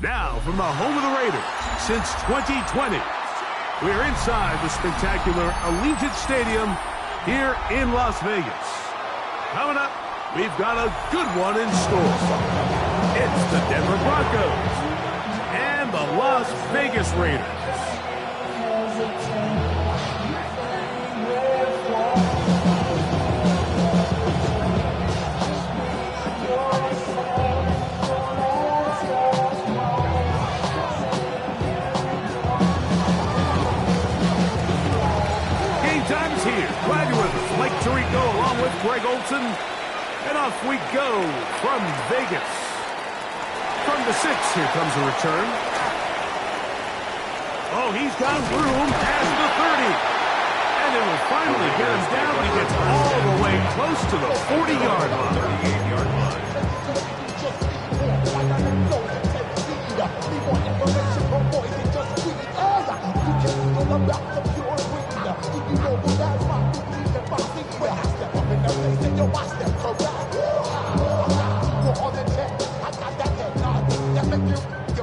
Now, from the home of the Raiders, since 2020, we are inside the spectacular Allegiant Stadium here in Las Vegas. Coming up, we've got a good one in store. It's the Denver Broncos and the Las Vegas Raiders. Along with Greg Olson, and off we go from Vegas. From the 6, here comes a return. Oh, he's got room past the 30. And it will finally get him down when he gets all the way close to the 40-yard line. 38-yard line.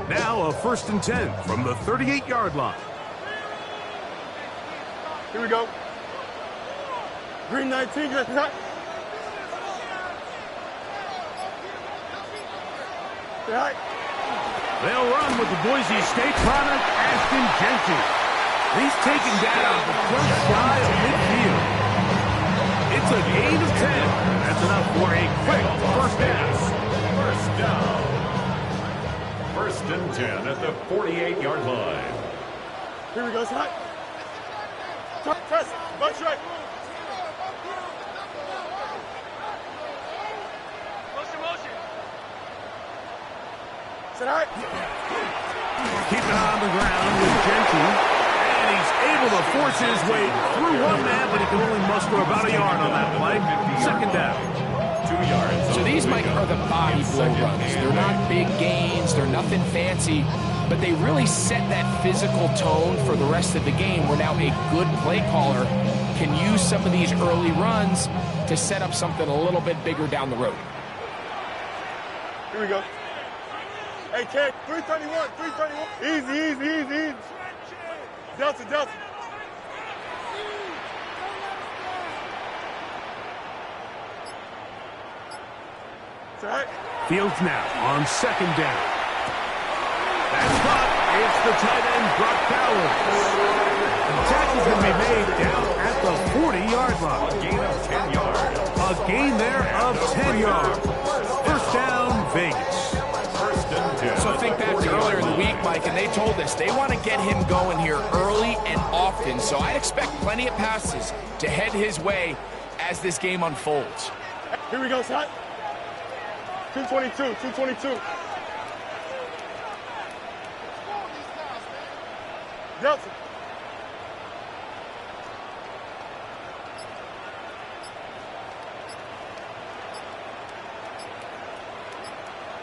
Now a 1st and 10 from the 38-yard line. Here we go. Green 19, good cut. They'll run with the Boise State product, Ashton Jenkins. He's taken down the front shy of midfield. It's a gain of 10. That's enough for a quick first down. First down. 1st and 10 at the 48-yard line. Here we go, slide. Press, bunch right. Motion. Sit high. Keep it on the ground with Jenkins. And he's able to force his way through one man, but he can only muster about a yard on that play. 2nd down. 2 yards. So these, Mike, are the body blow runs. They're not big gains. They're nothing fancy. But they really set that physical tone for the rest of the game where now a good play caller can use some of these early runs to set up something a little bit bigger down the road. Here we go. Hey, Ken, 331. Easy. Delta. Fields now on 2nd down. That's caught. It's the tight end, Brock Bowers. The tackle's going to be made down at the 40-yard line. A gain of 10 yards. A gain there of 10 yards. 1st down, Vegas. 1st and 10. So think back to earlier in the week, Mike, and they told us they want to get him going here early and often. So I expect plenty of passes to head his way as this game unfolds. Here we go, Scott. 222. Delta.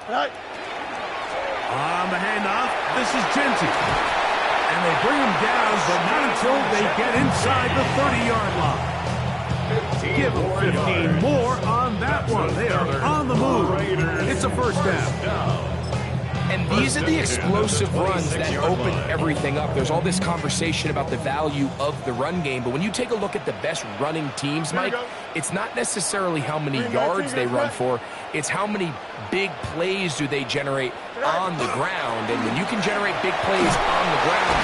Right. On the handoff, this is Genty. And they bring him down, but not until they get inside the 30-yard line. Give them 15 more on that one. They are on the move. It's a 1st down. And these are the explosive runs that open everything up. There's all this conversation about the value of the run game, but when you take a look at the best running teams, Mike, it's not necessarily how many yards they run for, it's how many big plays do they generate on the ground. And when you can generate big plays on the ground,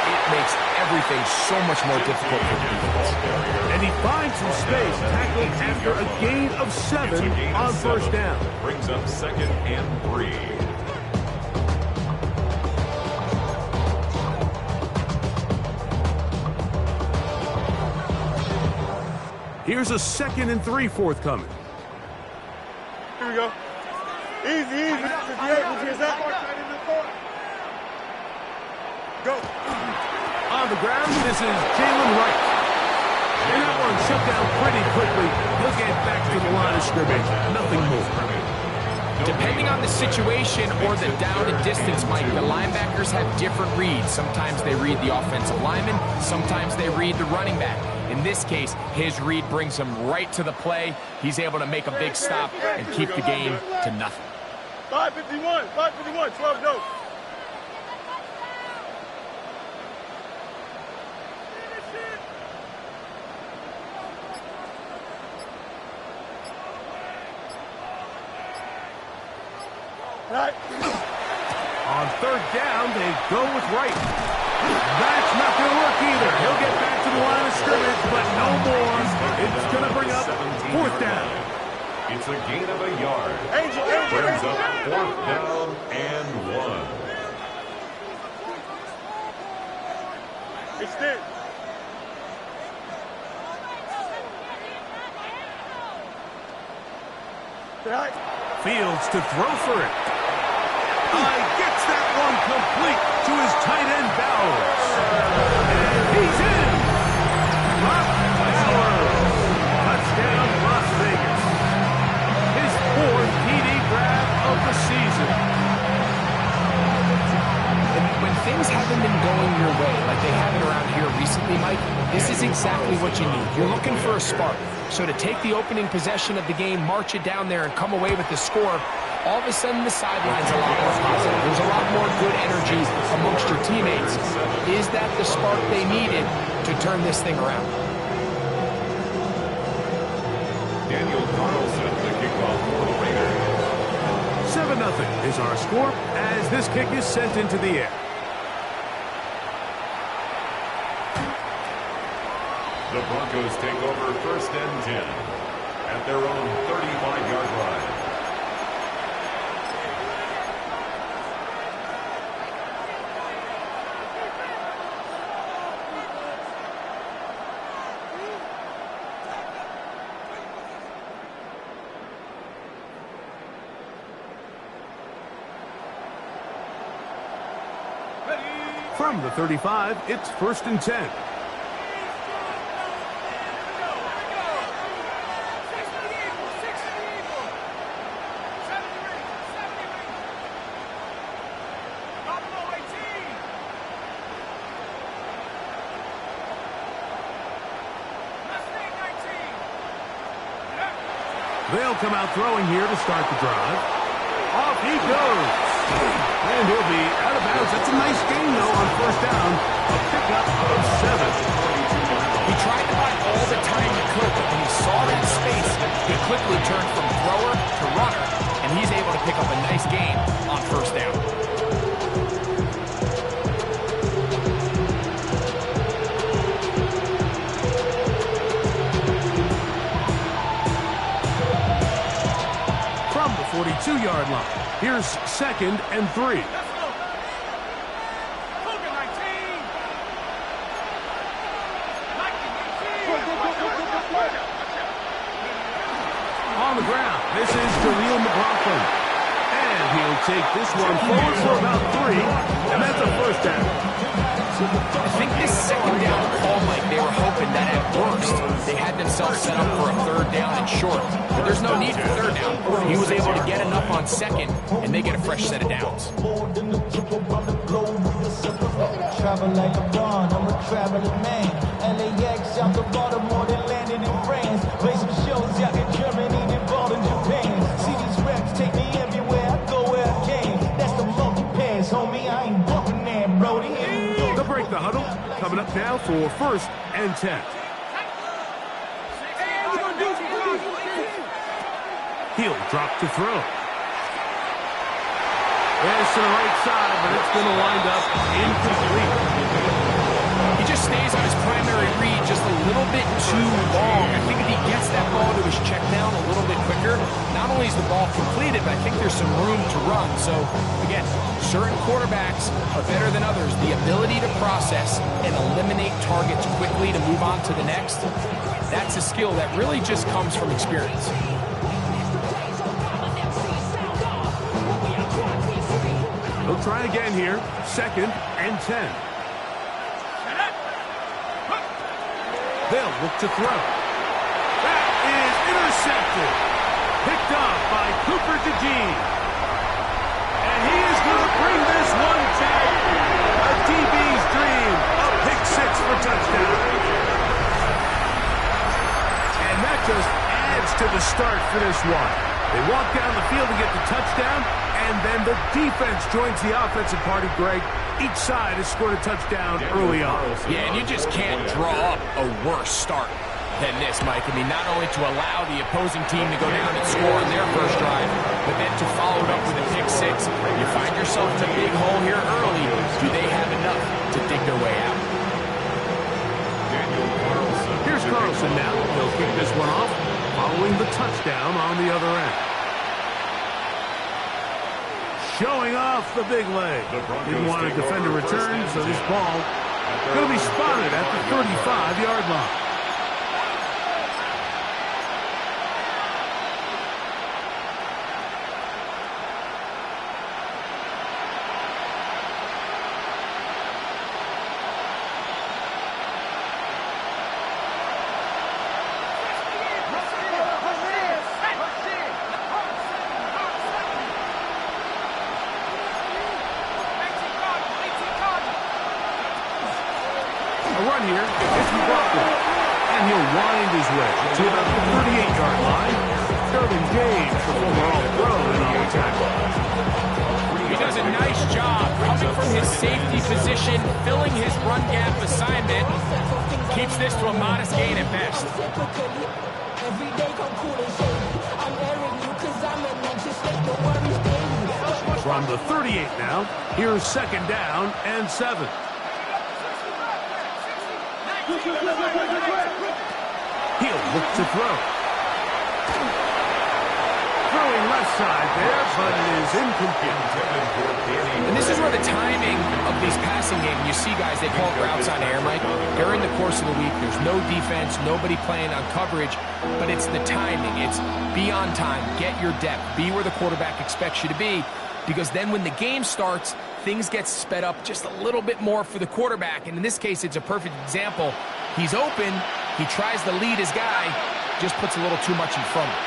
it makes everything so much more difficult for the defense. And he finds some space, tackling after a gain of 7 on 1st down. Brings up 2nd and 3. Here's a 2nd and 3 forthcoming. Here we go. Easy. Go. On the ground, this is Jalen Wright. And that one shut down pretty quickly. He'll get back to the line of scrimmage. Nothing more. Depending on the situation or the down and distance, Mike, the linebackers have different reads. Sometimes they read the offensive lineman. Sometimes they read the running back. In this case, his read brings him right to the play. He's able to make a big stop and keep the game to nothing. 551, 12 go. Right. On third down, they go with Wright. That's not going to work either. He'll get back to the line of scrimmage, but no more. It's going to bring up fourth down. It's a gain of a yard. Angel. Brings up fourth down and 1. Extend. Right. Fields to throw for it. Gets that one complete to his tight end, Bowers. And he's in. Bowers. Touchdown, Las Vegas. His 4th TD grab of the season. When things haven't been going your way like they haven't around here recently, Mike, this is exactly what you need. You're looking for a spark. So to take the opening possession of the game, march it down there, and come away with the score, all of a sudden the sideline's a lot more positive. There's a lot more good energy amongst your teammates. Is that the spark they needed to turn this thing around? Daniel Carlson, the kickoff for the Raiders. 7-0 is our score as this kick is sent into the air. The Broncos take over 1st and 10 at their own 35-yard line. From the 35, it's 1st and 10. They'll come out throwing here to start the drive. Off he goes. And he'll be out of bounds. That's a nice gain, though, on 1st down. A pickup of 7. He tried to buy all the time he could, but when he saw that space, he quickly turned from thrower to runner, and he's able to pick up a nice gain on 1st down. From the 42-yard line, here's 2nd and 3. On the ground, this is Jaleel McLaughlin. And he'll take this one forward for about 3, and that's a 1st down. I think this 2nd down call, Mike, they were hoping that at worst they had themselves set up for a 3rd down and short. But there's no need for 3rd down. He was able to get enough on 2nd, and they get a fresh set of downs. Travel like LeBron, I'm a traveling man. LAX out the Baltimore, they landed in France. Play some shows out in Germany, then ball in Japan. See these reps take me everywhere, I go where I can. That's the monkey pass, homie, I ain't bumping that, Brody. They'll break the huddle. Coming up now for 1st and 10. He'll drop to throw. Pass to the right side, but it's going to wind up incomplete. He just stays on his primary read just a little bit too long. I think if he gets that ball to his check down a little bit quicker, not only is the ball completed, but I think there's some room to run. So, again, certain quarterbacks are better than others. The ability to process and eliminate targets quickly to move on to the next, that's a skill that really just comes from experience. They'll try again here. 2nd and 10. They'll look to throw. That is intercepted. Picked off by Cooper DeJean. And he is going to bring this one back. A DB's dream. A pick 6 for touchdown. And that just adds to the start for this one. They walk down the field to get the touchdown, and then the defense joins the offensive party, Greg. Each side has scored a touchdown early on. Yeah, and you just can't draw up a worse start. than this, Mike. I mean, not only to allow the opposing team to go down and score on their first drive, but then to follow it up with a pick six. You find yourself in a big hole here early. Do they have enough to dig their way out? Here's Carlson now. He'll kick this one off, following the touchdown on the other end. Showing off the big leg. Didn't want to defend a return, so this ball going to be spotted at the 35-yard line. Here is Whrock21, and he'll wind his way to about the 38-yard line. Sterling James, the former All-Pro, in on the tackle. He does a nice job coming from his safety position, filling his run gap assignment. Keeps this to a modest gain at best. From the 38 now, here's second down and 7. He'll look to throw. Throwing left side there, but it is incomplete. And this is where the timing of these passing games, you see guys, they call routes on air, Mike. During the course of the week, there's no defense, nobody playing on coverage, but it's the timing. It's be on time, get your depth, be where the quarterback expects you to be, because then when the game starts, things get sped up just a little bit more for the quarterback. And in this case, it's a perfect example. He's open. He tries to lead his guy, just puts a little too much in front of him.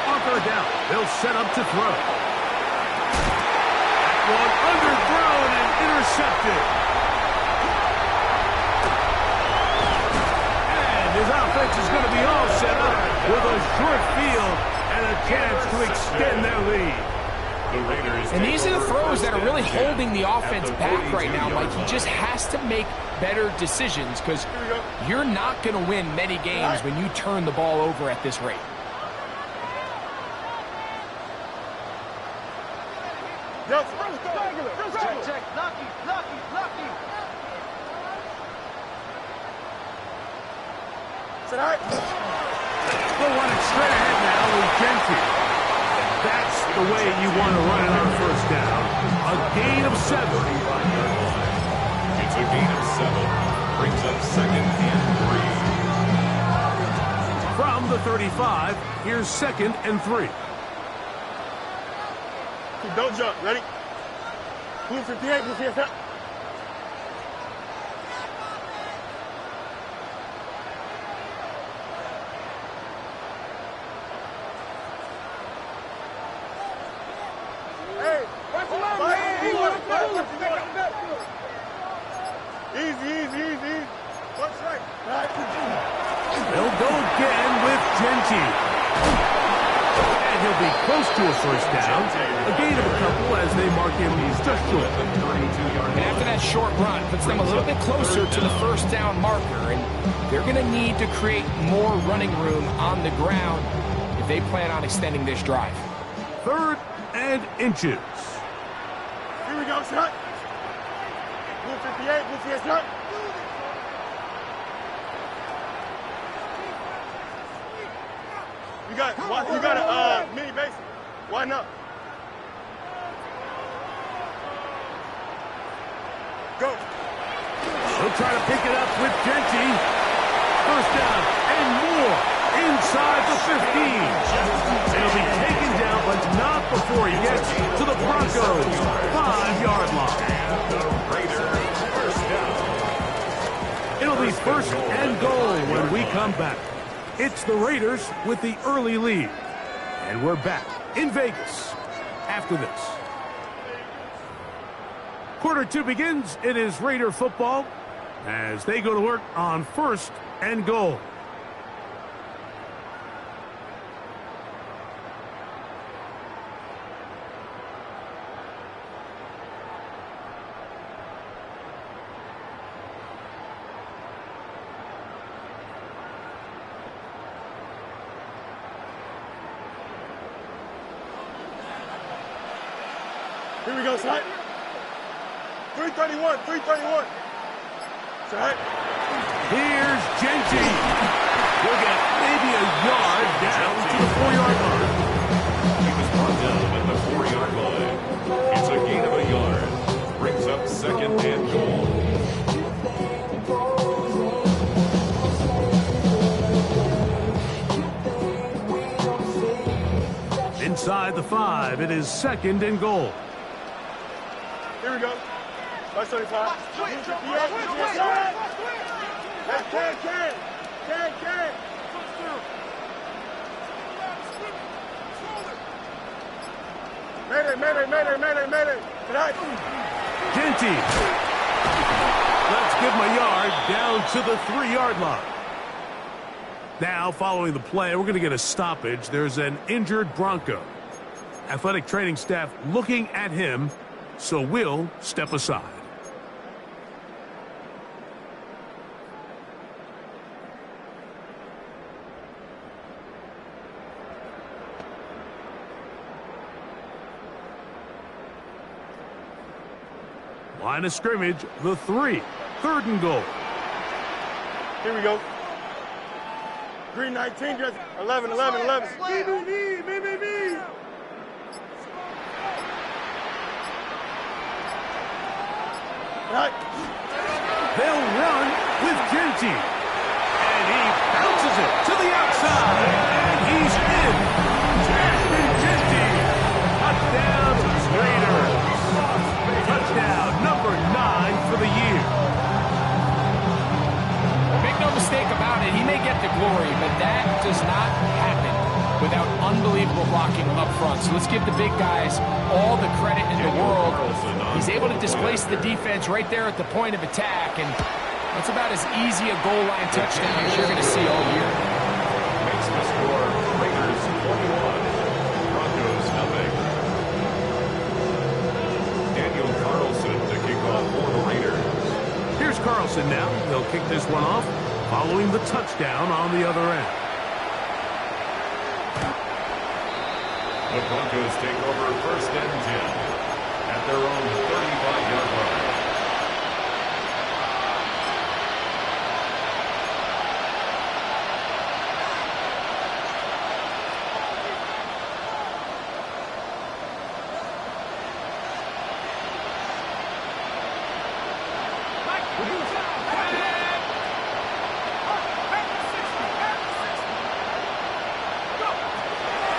On third down, they'll set up to throw. That one underthrown and intercepted. His offense is going to be all set up with a short field and a chance to extend their lead. And these are the throws that are really holding the offense back right now, Mike. He just has to make better decisions because you're not going to win many games when you turn the ball over at this rate. Check. Lucky. Sit right. We'll run it straight ahead now with Genty. That's the way you want to run it on first down. A gain of 7. It's a gain of 7. Brings up second and 3. From the 35, here's second and 3. Don't jump. Ready? Blue 58, blue 58. Easy. One strike. They'll go again with Genty. And he'll be close to a first down. A gain of a couple as they mark him just short. And after that short run, puts them a little bit closer to the first down marker. And they're going to need to create more running room on the ground if they plan on extending this drive. 3rd and inches. Here we go, shot. Blue 58, blue 58, shot. You got a mini base. Why not? Go. He'll try to pick it up with Genty. First down and more inside the 15. He'll be taken down, but not before he gets to the Broncos' 5-yard line. It'll be first and goal when we come back. It's the Raiders with the early lead. And we're back in Vegas after this. Quarter 2 begins. It is Raider football as they go to work on first and goal. Here we go, side. 331, 331. Side. Here's Genty. We'll get maybe a yard down to the 4-yard line. He was brought down at the 4-yard line. It's a gain of a yard. Brings up second and goal. Inside the 5, it is second and goal. Here we go. 575. Can. Mayday. Tonight. Genty. Let's give him a yard down to the 3-yard line. Now, following the play, we're going to get a stoppage. There's an injured Bronco. Athletic training staff looking at him, so we'll step aside. Line of scrimmage, the 3. Third and goal. Here we go. Green 19, 11. Me. Right. They'll run with Genty. And he bounces it to the outside. And he's in. Jackson Genty. Touchdown, Raiders. Touchdown number 9 for the year. Make no mistake about it, he may get the glory, but that does not happen without unbelievable blocking up front. So let's give the big guys all the credit in the world. He's able to displace the defense right there at the point of attack, and that's about as easy a goal line touchdown as you're going to see all year. Makes the score Raiders 21, Broncos nothing. Daniel Carlson to kick off for the Raiders. Here's Carlson now. He'll kick this one off following the touchdown on the other end. The Broncos take over first and 10 at their own 35-yard line.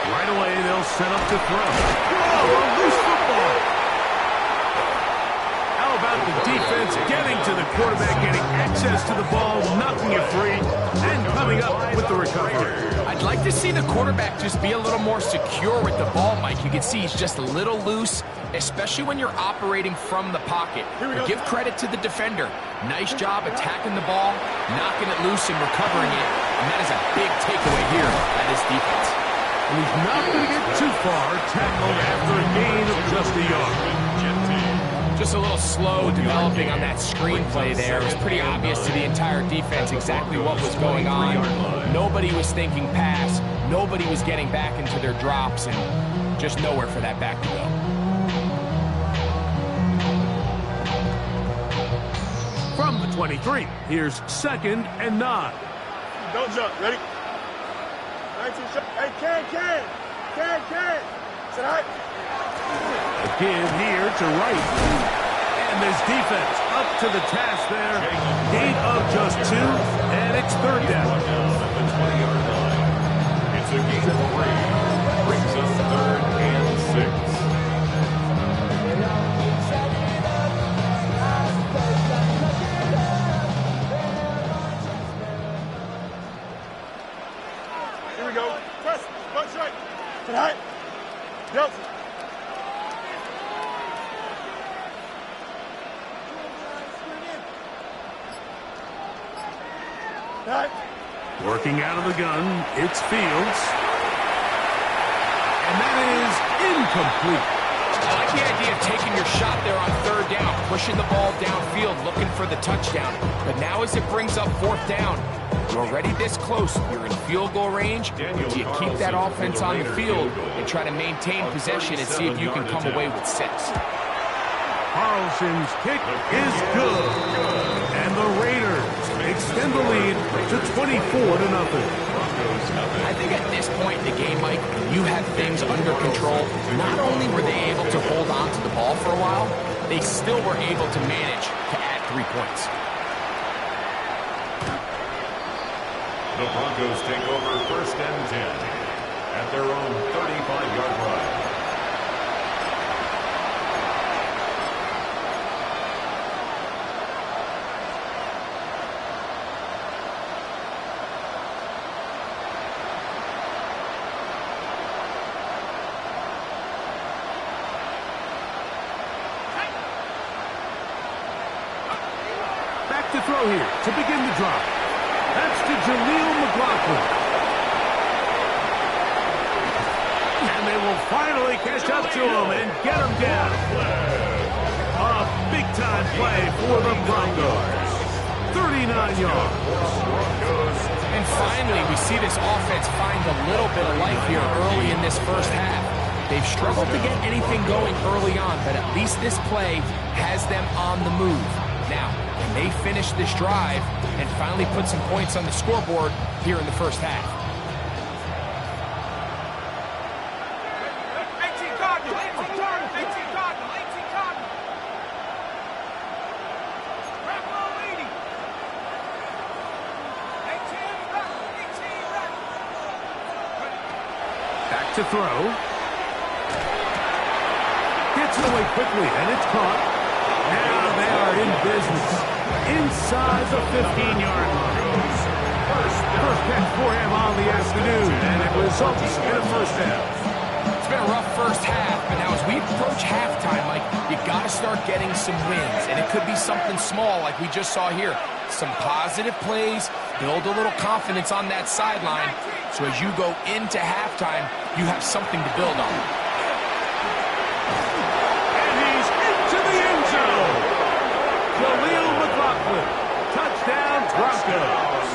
Right away, they'll set up to throw. Whoa, a loose football. How about the defense getting to the quarterback, getting access to the ball, knocking it free, and coming up with the recovery. I'd like to see the quarterback just be a little more secure with the ball, Mike. You can see he's just a little loose, especially when you're operating from the pocket. But give credit to the defender. Nice job attacking the ball, knocking it loose and recovering it. And that is a big takeaway here by this defense. And he's not going to get too far, tackled after a gain of just a yard. Just a little slow developing on that screenplay there. It was pretty obvious to the entire defense exactly what was going on. Nobody was thinking pass. Nobody was getting back into their drops, and just nowhere for that back to go. From the 23, here's second and 9. Don't jump. Ready? 19 shot. Hey, can. Tonight. A give here to Wright. And this defense up to the task there. Gain of just 2, and it's third down. At the 20-yard line. It's a gain of 3. Brings us third and 6. Here we go. Press. Bunch right. Tonight. Delta. Tonight. Working out of the gun, it's Fields. And that is incomplete. I like the idea of taking your shot there on third down, pushing the ball downfield, looking for the touchdown. But now as it brings up fourth down, you're already this close. You're in field goal range. Do you keep that offense on the field and try to maintain possession and see if you can come away with 6? Carlson's kick is good. And the Raiders extend the lead to 24-0. I think at this point in the game, Mike, you have things under control. Not only were they able to hold on to the ball for a while, they still were able to manage to add 3 points. The Broncos take over 1st and 10 at their own 35-yard line. To throw here to begin the drive. That's to Jaleel McLaughlin. And they will finally catch up to him and get him down. A big-time play for the Broncos. 39 yards. And finally, we see this offense find a little bit of life here early in this first half. They've struggled to get anything going early on, but at least this play has them on the move. Now, can they finish this drive and finally put some points on the scoreboard here in the first half? 18 Cardinal, 18 Cardinal, 18 Cardinal, 18 Cardinal. Rambo leading. 18 Back to throw. Gets it away quickly, and it's caught. Now they are in business inside the 15-yard line. First catch for him on the afternoon, and it results in a first down. It's been a rough first half, but now as we approach halftime, Mike, you got to start getting some wins, and it could be something small like we just saw here. Some positive plays, build a little confidence on that sideline, so as you go into halftime, you have something to build on. Jaleel McLaughlin, touchdown Broncos.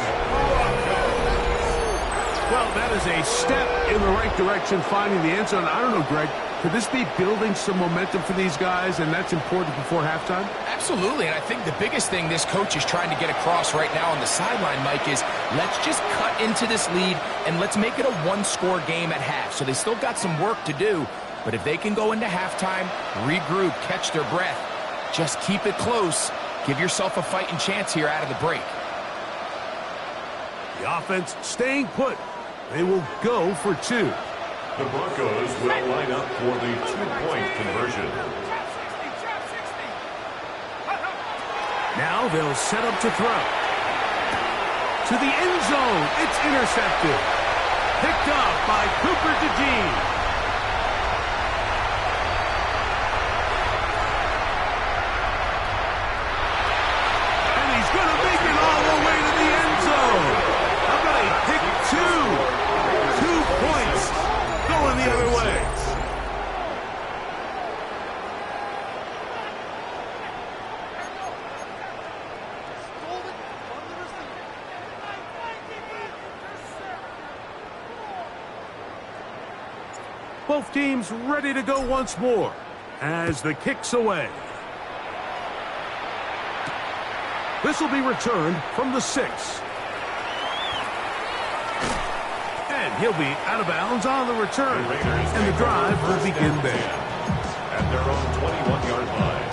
Well, that is a step in the right direction, finding the end zone. I don't know, Greg, could this be building some momentum for these guys, and that's important before halftime? Absolutely, and I think the biggest thing this coach is trying to get across right now on the sideline, Mike, is let's just cut into this lead, and let's make it a one-score game at half. So they still got some work to do, but if they can go into halftime, regroup, catch their breath, just keep it close. Give yourself a fighting chance here out of the break. The offense staying put. They will go for 2. The Broncos will line up for the 2-point conversion. Now they'll set up to throw. To the end zone. It's intercepted. Picked up by Cooper DeJean. The other way. Both teams ready to go once more as the kick's away. This will be returned from the 6. And he'll be out of bounds on the return. And the drive will begin there. At their own 21-yard line.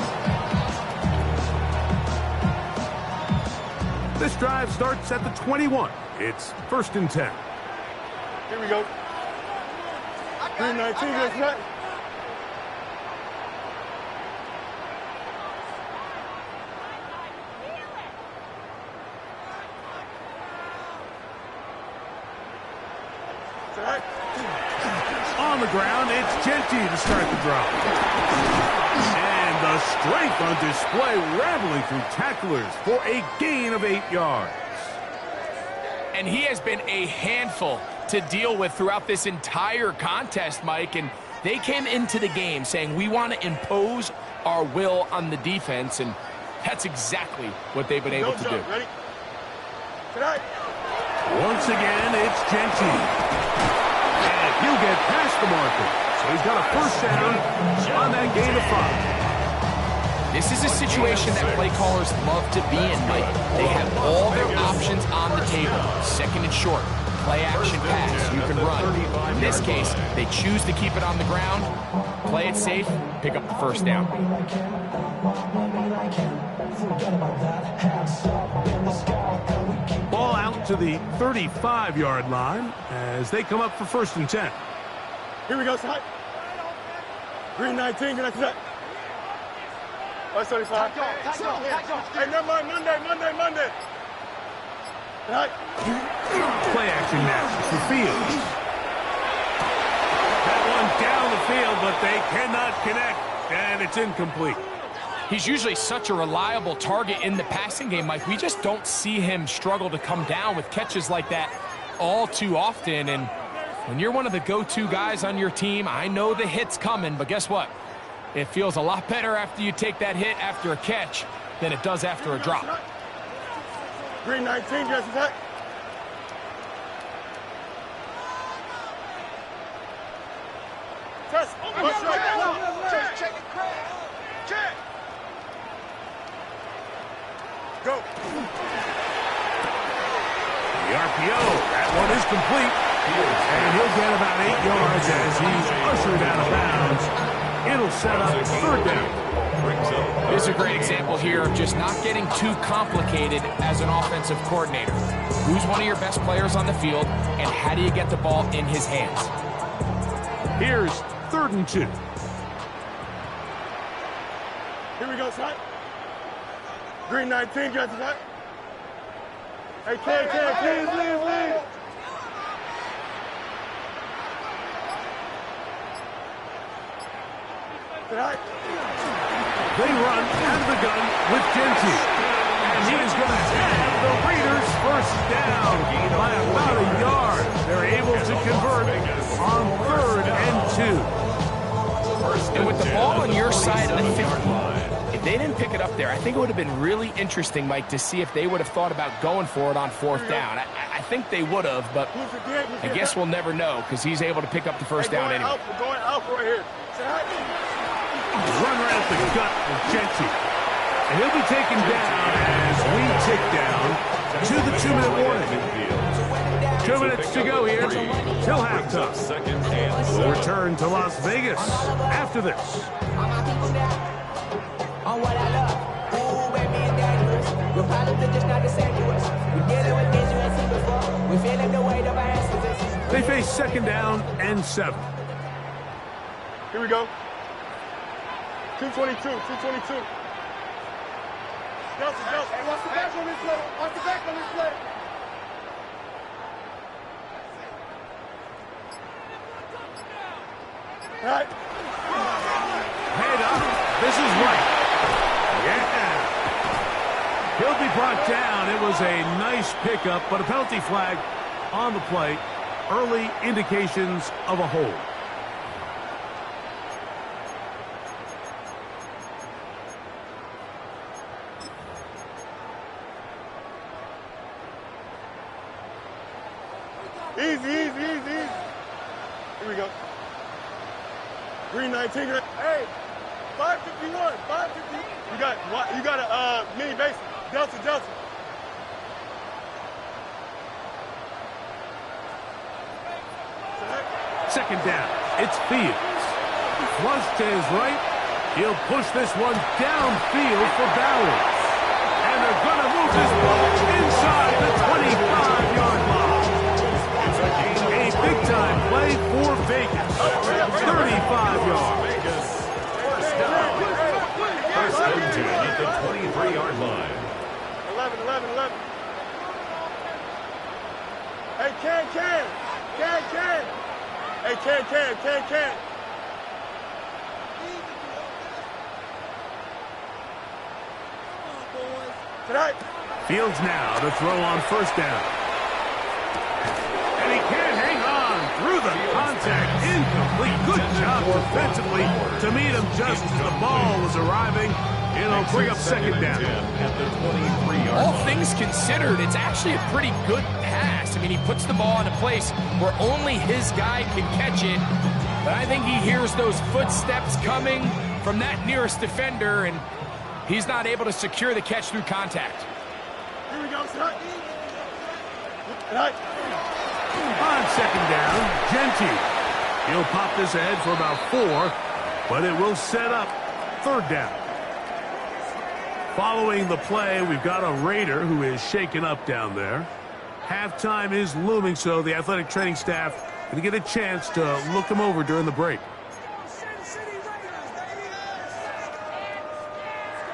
This drive starts at the 21. It's 1st and 10. Here we go. 319, that's right. On the ground, it's Genty to start the drive. And the strength on display, rambling through tacklers for a gain of 8 yards. And he has been a handful to deal with throughout this entire contest, Mike. And they came into the game saying, we want to impose our will on the defense. And that's exactly what they've been able to do. Ready? Tonight. Once again, it's Genty. And he'll get past the marker. So he's got a first down on that gain of 5. This is a situation that play callers love to be in, Mike. They have all their options on the table. Second and short, play action pass, you can run. In this case, they choose to keep it on the ground, play it safe, pick up the first down. Ball out to the 35-yard line as they come up for 1st and 10. Here we go, side. Green 19, get that. 35. Hey, never mind, Monday. Right. Play action now for Fields. That one down the field, but they cannot connect, and it's incomplete. He's usually such a reliable target in the passing game, Mike. We just don't see him struggle to come down with catches like that all too often. And when you're one of the go-to guys on your team, I know the hit's coming, but guess what? It feels a lot better after you take that hit after a catch than it does after a drop. Green 19, just attack. Test. Check. Go. The RPO, that one is complete. And he'll get about 8 yards as he's ushered out of bounds. It'll set up 3rd down. This is a great example here of just not getting too complicated as an offensive coordinator. Who's one of your best players on the field, and how do you get the ball in his hands? Here's 3rd and 2. Here we go, son. Green 19, just attack. Hey, please leave. Right. They run out of the gun with Genty. And he is going to have the Raiders 1st down by about a yard. They're able to convert on 3rd and 2. And with the ball on your side of the 50, if they didn't pick it up there, I think it would have been really interesting, Mike, to see if they would have thought about going for it on 4th down. I think they would have, but I guess we'll never know because he's able to pick up the 1st down anyway. Going out right here. Run right at the gut of Genty. And he'll be taken down as we tick down to the 2-minute warning. 2 minutes to go here till halftime. We'll return to Las Vegas after this. On what I love, ooh, baby, it's dangerous. Your problems are just not the same to us. We're dealing with things you ain't seen before. We're feeling the weight of our answers. They face 2nd down and 7. Here we go. 222. Delta. Hey, watch the back on this play. Right. Head up. This is right. Yeah. He'll be brought down. It was a nice pickup, but a penalty flag on the play. Early indications of a hold. Easy. Here we go. Green 19. Hey, 551. You got a mini base. Delta. 2nd down. It's Fields. Flush to his right. He'll push this one downfield for Bowers. And they're going to move this ball inside the 25-yard line. A big-time play for Vegas. 35 yards. First and 10 at the 23-yard line. 11. Hey, can. Hey, can. Tonight. Fields now to throw on 1st down. And he can't hang on through the contact. Incomplete. Good job defensively to meet him just as the ball was arriving. It'll bring up 2nd down. At the 23-yard All line. things considered, it's actually a pretty good pass. I mean, he puts the ball in a place where only his guy can catch it. But I think he hears those footsteps coming from that nearest defender, and He's not able to secure the catch through contact. Here we go, son. Right. On second down, Genty. He'll pop this ahead for about 4, but it will set up third down. Following the play, we've got a Raider who is shaken up down there. Halftime is looming, so the athletic training staff going to get a chance to look him over during the break.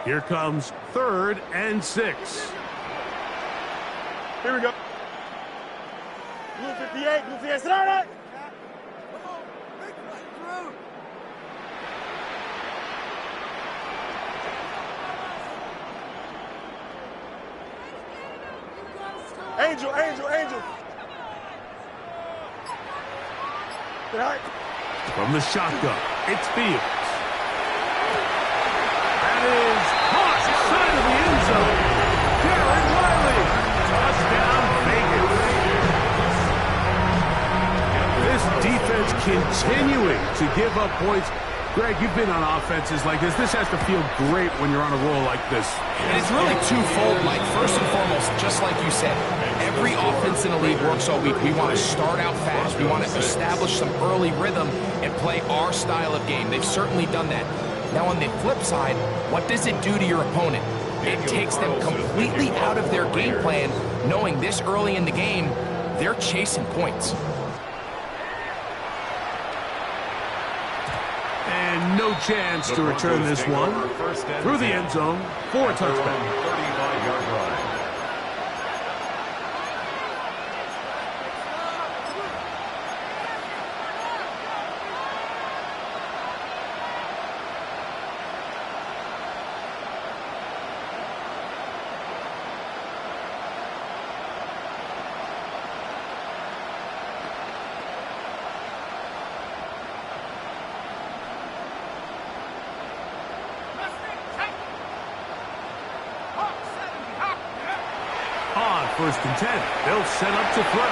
Here comes 3rd and 6. Here we go. Blue 58, blue 58. Sit down, right? Angel, Angel, Angel. Sit down. From the shotgun, it's Fields. That is caught side of the end zone. Darren Wiley. Touchdown, Vegas. This defense continuing to give up points. Greg, you've been on offenses like this. This has to feel great when you're on a roll like this. And it's really twofold, Mike. First and foremost, just like you said, every offense in the league works all week. We want to start out fast. We want to establish some early rhythm and play our style of game. They've certainly done that. Now, on the flip side, what does it do to your opponent? It takes them completely out of their game plan, knowing this early in the game, they're chasing points. And no chance to return this one through the end zone for a touchdown. 35-yard line. On 1st and 10, they'll set up to throw.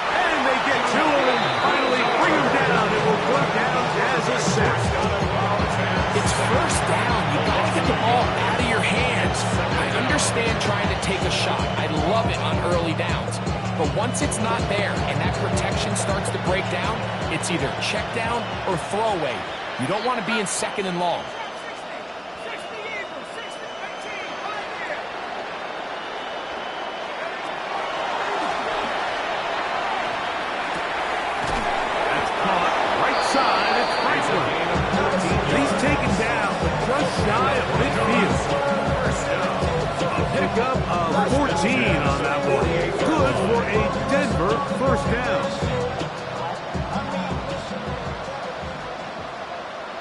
And they get to him and finally bring him down. It will go down as a sack. It's 1st down. You got to get the ball out of your hands. I understand trying to take a shot. I love it on early downs. But once it's not there and that protection starts to break down, it's either check down or throwaway. You don't want to be in 2nd and long. Shy of midfield. A pickup of 14 on that one. Good for a Denver 1st down.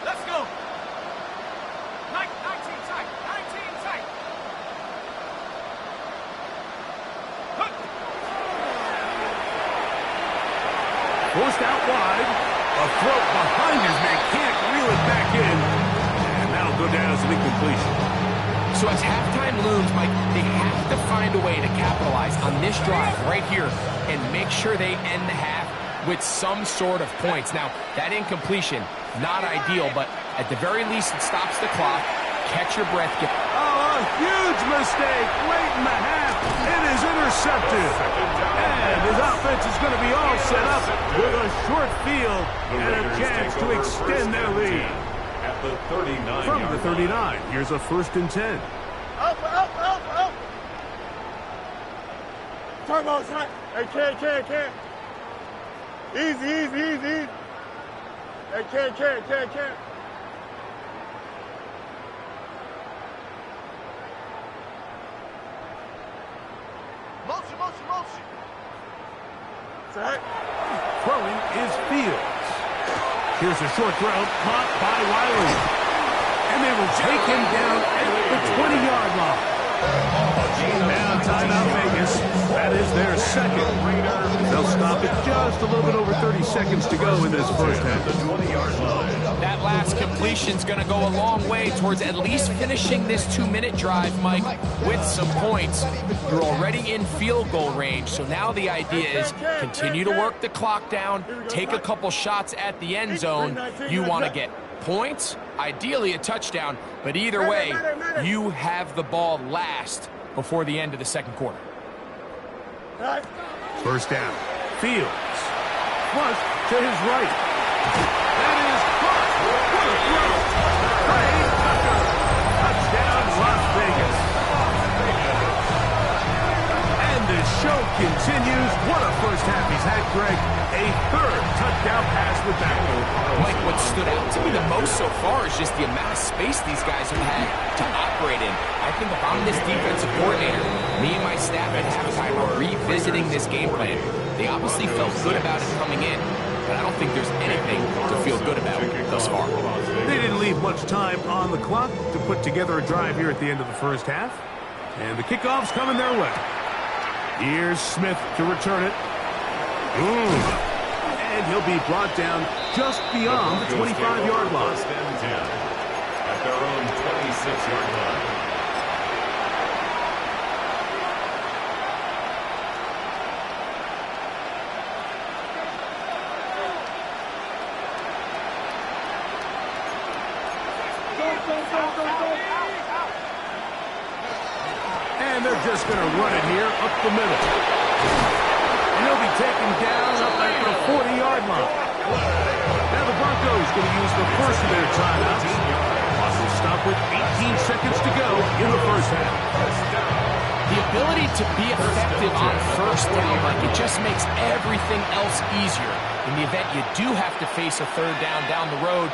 Let's go. 19 tight. 19 tight. Forced out wide. A throw behind his man. Can't reel it back in. Go down as an incompletion. So as halftime looms, Mike, they have to find a way to capitalize on this drive right here and make sure they end the half with some sort of points. Now, that incompletion, not ideal, but at the very least, it stops the clock. Catch your breath. A huge mistake late in the half. It is intercepted. And his offense is going to be all set up with a short field and a chance to extend their lead. At the 39. From the 39, here's a 1st and 10. Up. Turbo, son. Hey, can. Easy. Hey, can. Motion. Set. Throwing is Fields. Here's a short throw, caught by Wiley. And they will take him down at the 20-yard line. Now timeout Vegas. That is their 2nd. They'll stop it just a little bit over 30 seconds to go in this 1st half. That last completion's going to go a long way towards at least finishing this 2-minute drive, Mike, with some points. You're already in field goal range, so now the idea is continue to work the clock down, take a couple shots at the end zone. You want to get points Ideally a touchdown, but either way, you have the ball last before the end of the second quarter. First down. Fields. Flush to his right. That is caught. What a throw. Trey Tucker. Touchdown, Las Vegas. And the show continues. What a first half he's had, Greg. A third touchdown pass with that. Mike, what stood out to me the most so far is just the amount of space these guys have had to operate in. I think if I'm this defensive coordinator, me and my staff at halftime are revisiting this game plan. They obviously felt good about it coming in, but I don't think there's anything to feel good about thus far. They didn't leave much time on the clock to put together a drive here at the end of the first half. And the kickoff's coming their way. Here's Smith to return it. And he'll be brought down just beyond the 25-yard line. At their own 26-yard line. And they're just going to run it here up the middle. And he'll be taken down up at the 40-yard line. Now the Broncos going to use the first of their timeouts. Clock will stop with 18 seconds to go in the first half. The ability to be effective on first down, like it just makes everything else easier. In the event you do have to face a third down the road,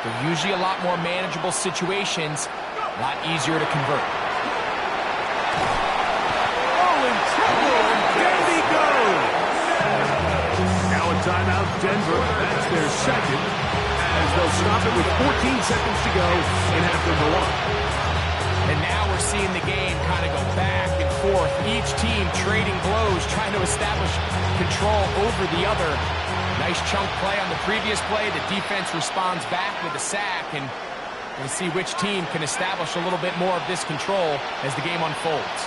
they're usually a lot more manageable situations, a lot easier to convert. Timeout, Denver. That's their second, as they'll stop it with 14 seconds to go in half number one. And now we're seeing the game kind of go back and forth. Each team trading blows, trying to establish control over the other. Nice chunk play on the previous play. The defense responds back with a sack, and we'll see which team can establish a little bit more of this control as the game unfolds.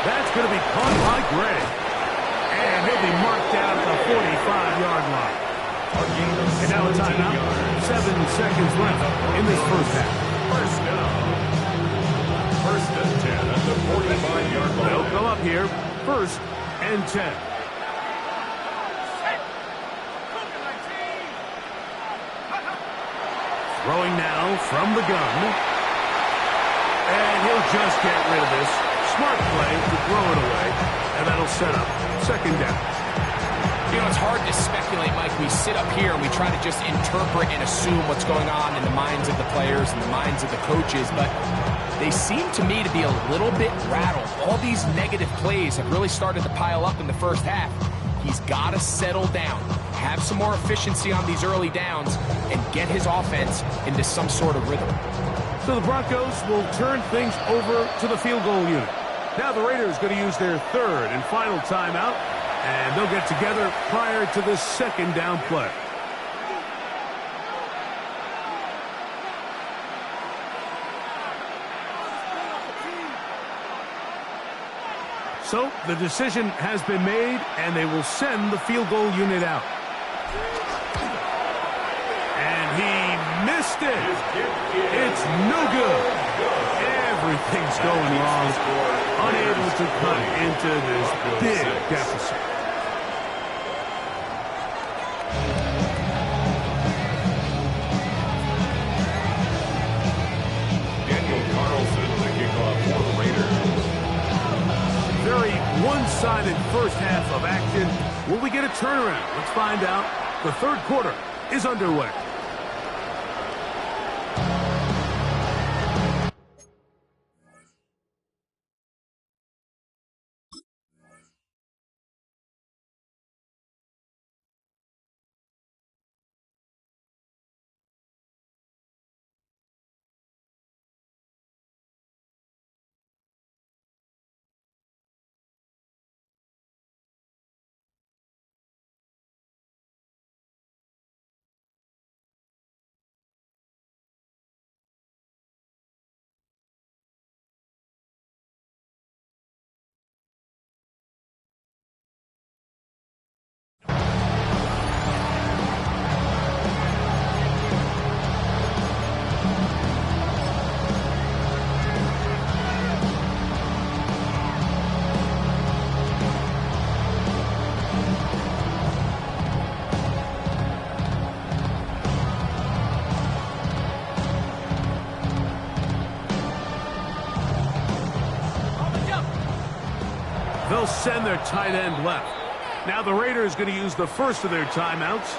That's going to be caught by Gray. And he'll be marked down at the 45-yard line. And now a timeout. 7 seconds left in this first half. First and 10 at the 45-yard line. They'll come up here. First and 10. Throwing now from the gun. And he'll just get rid of this. Smart play to throw it away, and that'll set up second down. You know, it's hard to speculate, Mike. We sit up here and we try to just interpret and assume what's going on in the minds of the players and the minds of the coaches, but they seem to me to be a little bit rattled. All these negative plays have really started to pile up in the first half. He's got to settle down, have some more efficiency on these early downs, and get his offense into some sort of rhythm. So the Broncos will turn things over to the field goal unit. Now the Raiders going to use their third and final timeout, and they'll get together prior to the second down play. So the decision has been made, and they will send the field goal unit out. And he missed it. It's no good. Everything's going wrong. Unable to cut into this big deficit. Daniel Carlson, the kickoff for the Raiders. Very one-sided first half of action. Will we get a turnaround? Let's find out. The third quarter is underway. They'll send their tight end left. Now the Raiders going to use the first of their timeouts,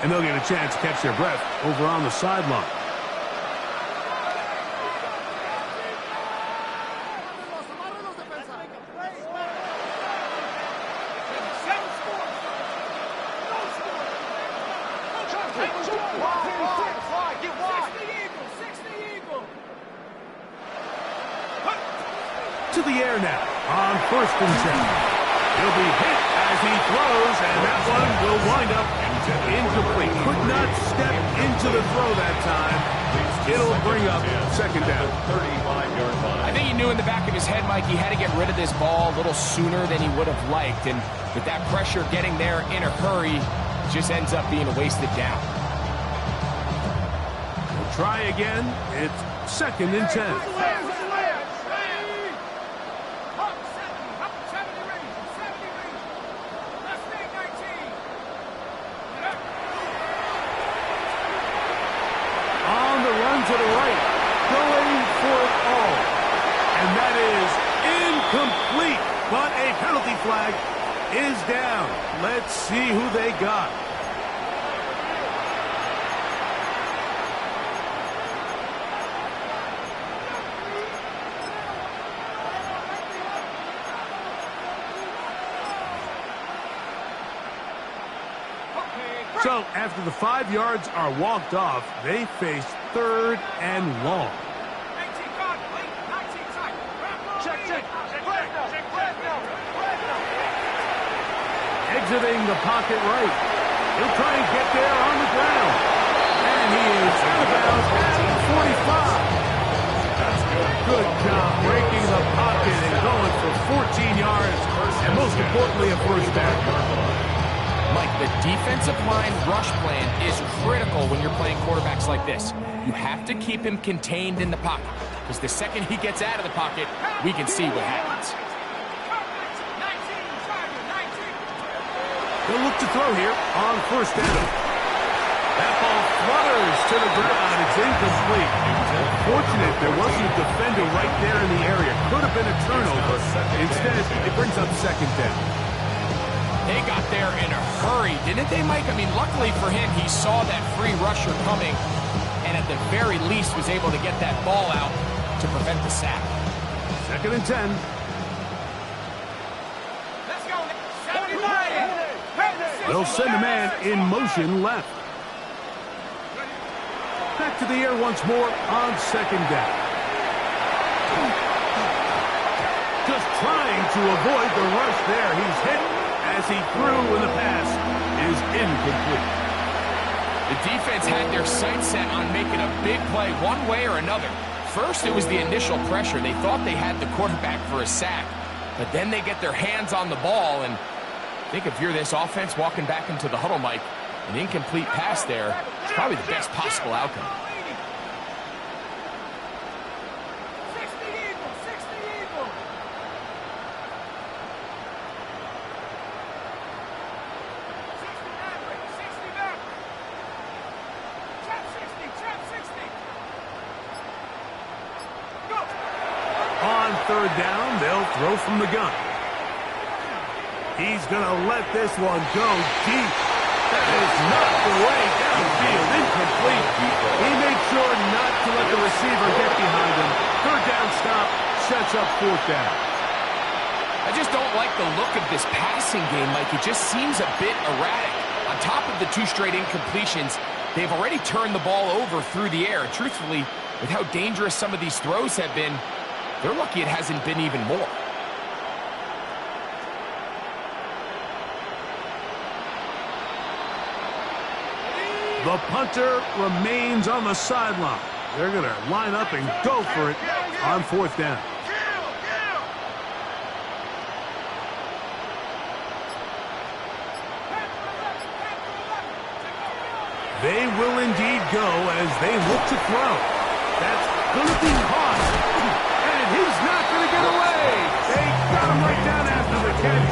and they'll get a chance to catch their breath over on the sideline. To the air now on 1st and 10. He'll be hit as he throws, and that one will wind up incomplete. Could not step into the throw that time. It'll bring up 2nd down. 35-yard line. I think he knew in the back of his head, Mike, he had to get rid of this ball a little sooner than he would have liked. And with that pressure getting there in a hurry, just ends up being a wasted down. We'll try again. It's 2nd and 10. To the right, going for it all. And that is incomplete, but a penalty flag is down. Let's see who they got. So, after the 5 yards are walked off, they face 3rd and long. Exiting the pocket right. He'll try and get there on the ground. And he is out of bounds at the 45. That's good. Good job breaking the pocket and going for 14 yards. And most importantly, a 1st down. Mike, the defensive line rush plan is critical when you're playing quarterbacks like this. You have to keep him contained in the pocket, because the second he gets out of the pocket, we can see what happens. They'll look to throw here on 1st down. That ball flutters to the ground. It's incomplete. Fortunate there wasn't a defender right there in the area. Could have been a turnover. Instead, it brings up 2nd down. They got there in a hurry, didn't they, Mike? I mean, luckily for him, he saw that free rusher coming, and at the very least was able to get that ball out to prevent the sack. 2nd and 10. Let's go. 75. They'll send a man in motion left. Back to the air once more on 2nd down. Just trying to avoid the rush there. He's hit as he threw, and the pass is incomplete. The defense had their sights set on making a big play one way or another. First, it was the initial pressure. They thought they had the quarterback for a sack, but then they get their hands on the ball, and I think if you're this offense walking back into the huddle, Mike, an incomplete pass there is probably the best possible outcome. On 3rd down, they'll throw from the gun. He's going to let this one go deep. That is not the way downfield. Incomplete. He made sure not to let the receiver get behind him. 3rd down stop sets up 4th down. I just don't like the look of this passing game, Mike. It just seems a bit erratic. On top of the 2 straight incompletions, they've already turned the ball over through the air. Truthfully, with how dangerous some of these throws have been, they're lucky it hasn't been even more. The punter remains on the sideline. They're going to line up and go for it on 4th down. They will indeed go as they look to throw. That's going to be caught. And he's not going to get away. They got him right down after the catch.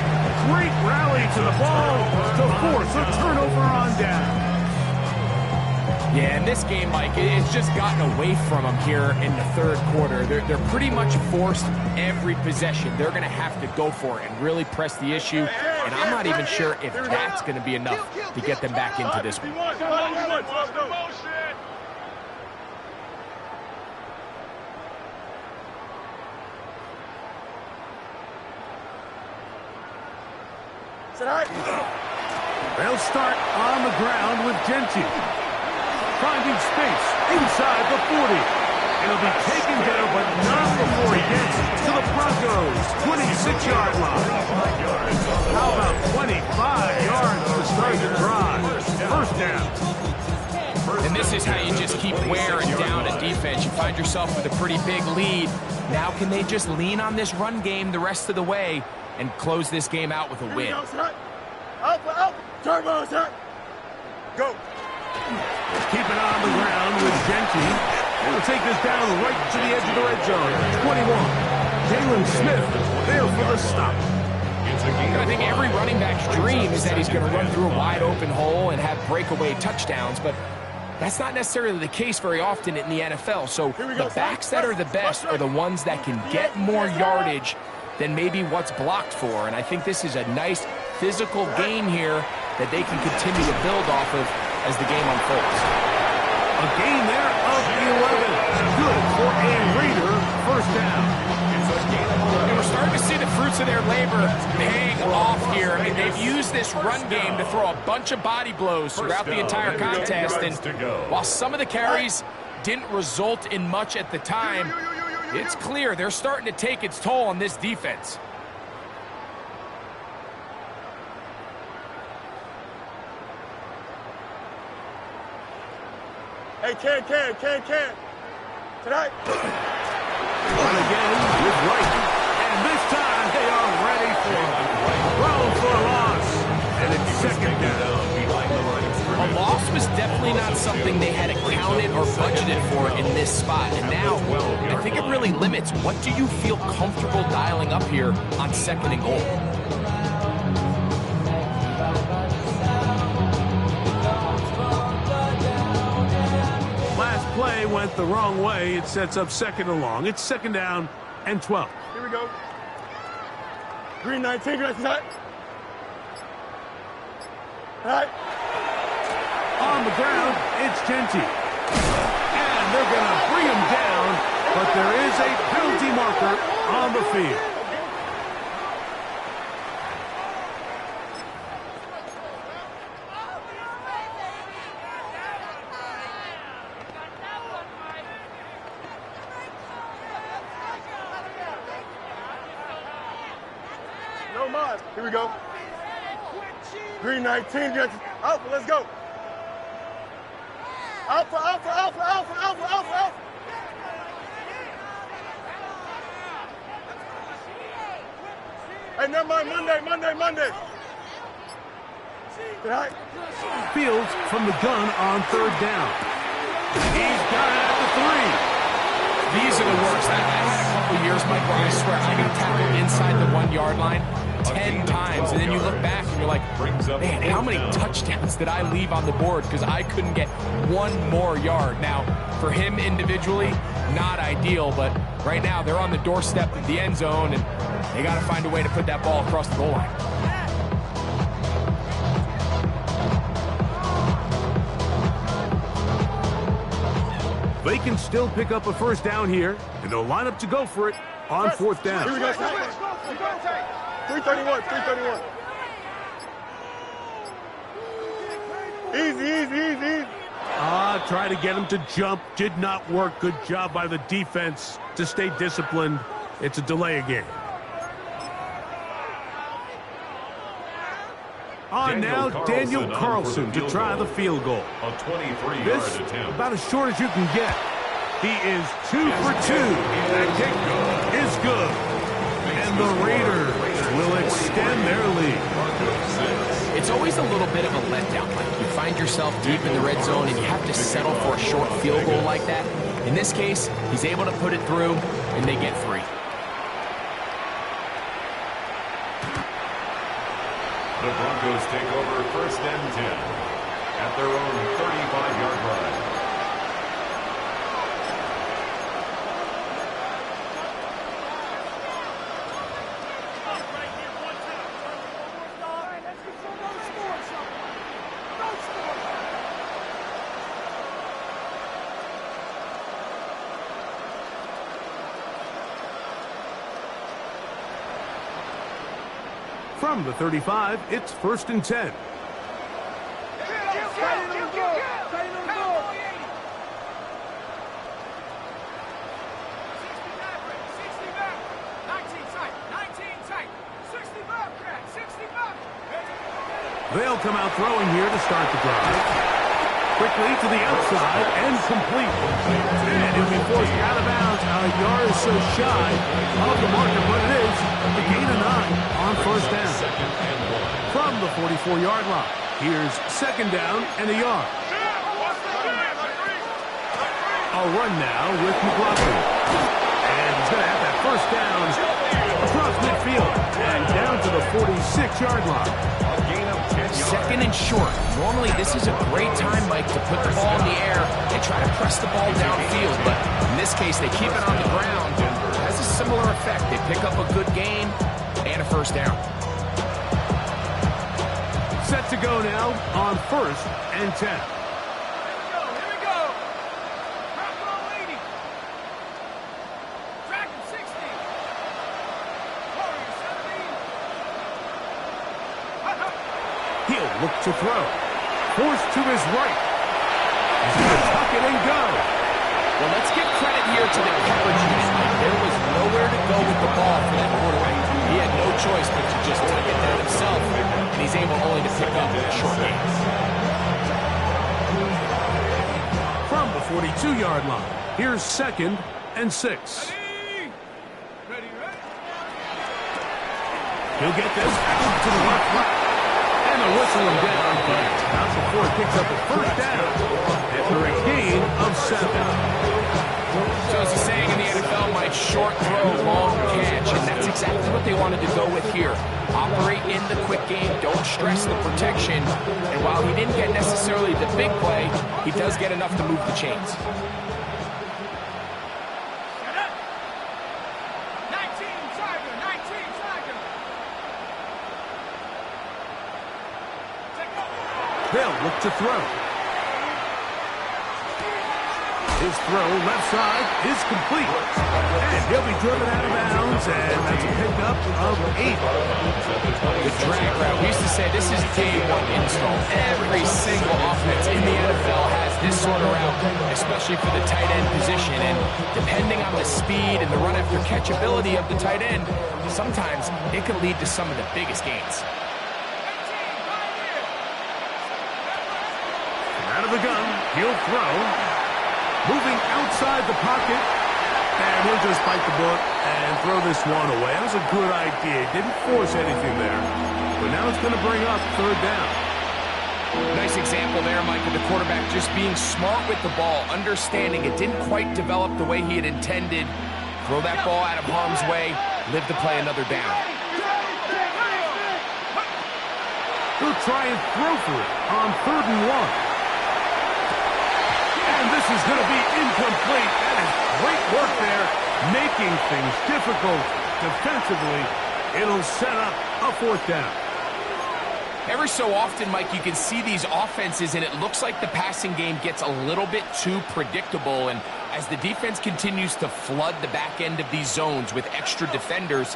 Great rally to the ball to force a turnover on down. Yeah, in this game, Mike, it's just gotten away from them here in the third quarter. They're pretty much forced every possession. They're going to have to go for it and really press the issue, and I'm not even sure if that's going to be enough to get them back into this one. They'll start on the ground with Genty. Finding space inside the 40. It'll be taken down, but not before he gets to the Broncos' 26-yard line. How about 25 yards to start the drive? First down. And this is how you just keep wearing down a defense. You find yourself with a pretty big lead. Now can they just lean on this run game the rest of the way and close this game out with a win? Go. Keep it on the ground with Genty. They'll take this down right to the edge of the red zone. 21. Jalen Smith there for the stop. I think every running back's dream is that he's going to run through a wide open hole and have breakaway touchdowns, but that's not necessarily the case very often in the NFL. So the backs that are the best are the ones that can get more yardage than maybe what's blocked for. And I think this is a nice physical game here that they can continue to build off of as the game unfolds. A gain there of 11. Good for a Raider first down. And we're starting to see the fruits of their labor paying off here. I mean, they've used this run game to throw a bunch of body blows throughout the entire contest. And while some of the carries didn't result in much at the time, it's clear they're starting to take its toll on this defense. Hey, can. Tonight. And again with Wright. And this time they are ready for it. Throw for a loss. And it's second down. A loss was definitely not something they had accounted or budgeted for in this spot. And now, I think it really limits what do you feel comfortable dialing up here on second and goal. Play went the wrong way. It sets up second and long. It's second down and 12. Here we go. Green 19, that's not. All right. On the ground, it's Genty. And they're going to bring him down, but there is a penalty marker on the field. Here we go. Green 19. Alpha, let's go. Alpha. Hey, never mind. Monday. Tonight. Fields from the gun on third down. He's got it at the 3. These are the worst. I had a couple years, Mike, where I swear I got tackled inside the 1 yard line 10 times, and then you look back and you're like, man, how many touchdowns did I leave on the board because I couldn't get one more yard? Now, for him individually, not ideal, but right now they're on the doorstep of the end zone, and they got to find a way to put that ball across the goal line. They can still pick up a first down here, and they'll line up to go for it on fourth down. Here we go. 331. Easy. Try to get him to jump. Did not work. Good job by the defense to stay disciplined. It's a delay again. On now, Daniel Carlson to try the field goal. A 23-yard This attempt. about as short as you can get. He is 2 for 2. That kick is good. And the Raiders will extend their lead. It's always a little bit of a letdown. Like you find yourself deep in the red zone and you have to settle for a short field goal like that. In this case, he's able to put it through, and they get 3. The Broncos take over first and 10. at their own 35-yard line. From the 35, it's 1st and 10. They'll come out throwing here to start the drive. Quickly to the outside and complete. And he'll be forced out of bounds. A yard or so shy of the marker, but it is the gain of 9 on 1st down. From the 44-yard line, here's 2nd down and a yard. A run now with McLaughlin. And he's going to have that 1st down across midfield and down to the 46-yard line. 2nd and short. Normally, this is a great time, Mike, to put the ball in the air and try to press the ball downfield. But in this case, they keep it on the ground. It has a similar effect. They pick up a good gain and a 1st down. Set to go now on 1st and 10. Here we go. Drop ball 80. Track him 60. Warrior 17. He'll look to throw. Forced to his right. He's going to tuck it and go. Well, let's give credit here to the coverage unit. There was nowhere to go with the ball for that quarterback. He had no choice but to just tuck it down himself, and he's able only to pick up a short gain. From the 42-yard line, here's 2nd and 6. Ready. He'll get this out to the left foot. And a whistle him down, but not before he picks up a 1st down after a gain of 7. So as the saying in the NFL, Mike, short throw, long catch, and that's exactly what they wanted to go with here. Operate in the quick game, don't stress the protection, and while he didn't get necessarily the big play, he does get enough to move the chains. 19 Tiger. They'll look to throw. His throw left side is complete. And he'll be driven out of bounds, and that's a pickup of 8. The drag route. We used to say this is day 1 install. Every single offense in the NFL has this sort of route, especially for the tight end position. And depending on the speed and the run after catch ability of the tight end, sometimes it can lead to some of the biggest gains. Out of the gun, he'll throw. Moving outside the pocket. And he'll just bite the bullet and throw this one away. That was a good idea. Didn't force anything there. But now it's going to bring up 3rd down. Nice example there, Mike, of the quarterback just being smart with the ball, understanding it didn't quite develop the way he had intended. Throw that ball out of harm's way, live to play another down. He'll try and throw for it on 3rd and 1. And this is going to be incomplete. That is great work there, making things difficult defensively. It'll set up a 4th down. Every so often, Mike, you can see these offenses, and it looks like the passing game gets a little bit too predictable. And as the defense continues to flood the back end of these zones with extra defenders,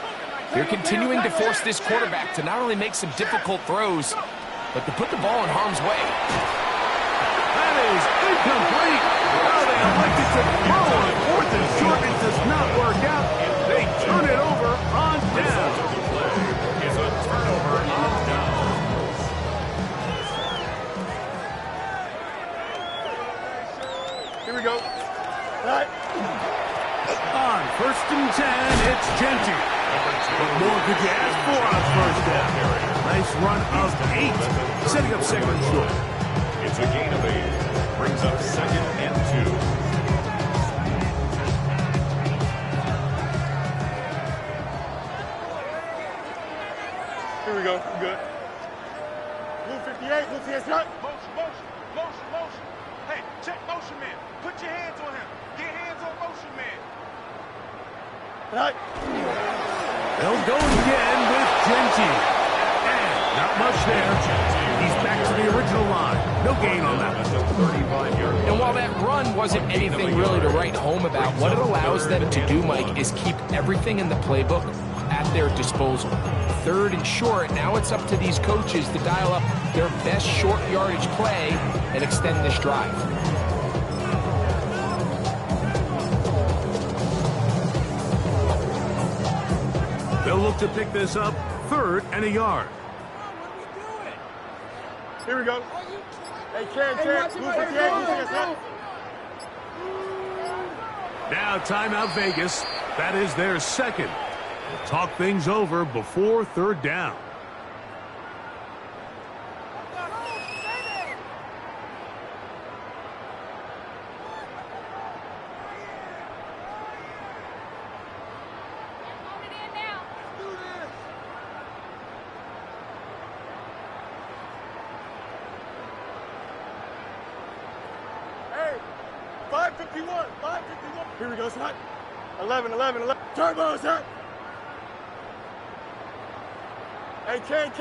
they're continuing to force this quarterback to not only make some difficult throws, but to put the ball in harm's way. That is incomplete. Now they elected to throw on 4th and short. It does not work out. They turn it over on down. Is a turnover on down. Here we go. All right. On 1st and 10, it's Genty. What more could you ask for on 1st down? Nice run of 8, setting up 2nd and short. It's a gain of 8. Brings up 2nd and 2. Here we go. We're good. Blue 50. 58, who's his shot? Motion. Hey, check motion man. Put your hands on him. Get hands on motion man. Right. They'll go again with Genty. And not much there. He's back to the original line. No gain on that. And while that run wasn't anything really to write home about, what it allows them to do, Mike, is keep everything in the playbook at their disposal. 3rd and short, now it's up to these coaches to dial up their best short yardage play and extend this drive. They'll look to pick this up 3rd and a yard. Here we go. Hey, Ken, who's his shot? Now timeout Vegas. That is their 2nd. We'll talk things over before 3rd down. Hey, 551. Here we go, son. 11. Turbo, sir. Hey, Ken. To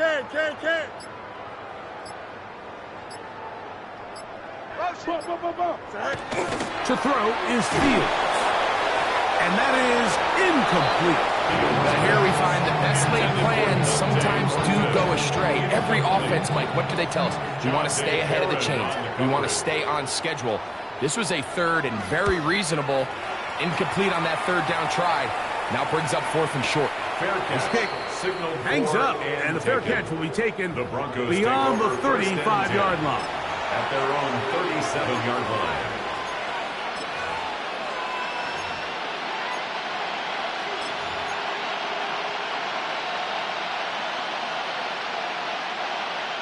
throw is Fields. And that is incomplete. But here we find that best laid plans sometimes do go astray. Every offense, Mike, what do they tell us? We want to stay ahead of the chains. We want to stay on schedule. This was a 3rd and very reasonable. Incomplete on that 3rd down try. Now brings up 4th and short. His kick hangs up, and the fair catch will be taken beyond the 35-yard line. At their own 37-yard line.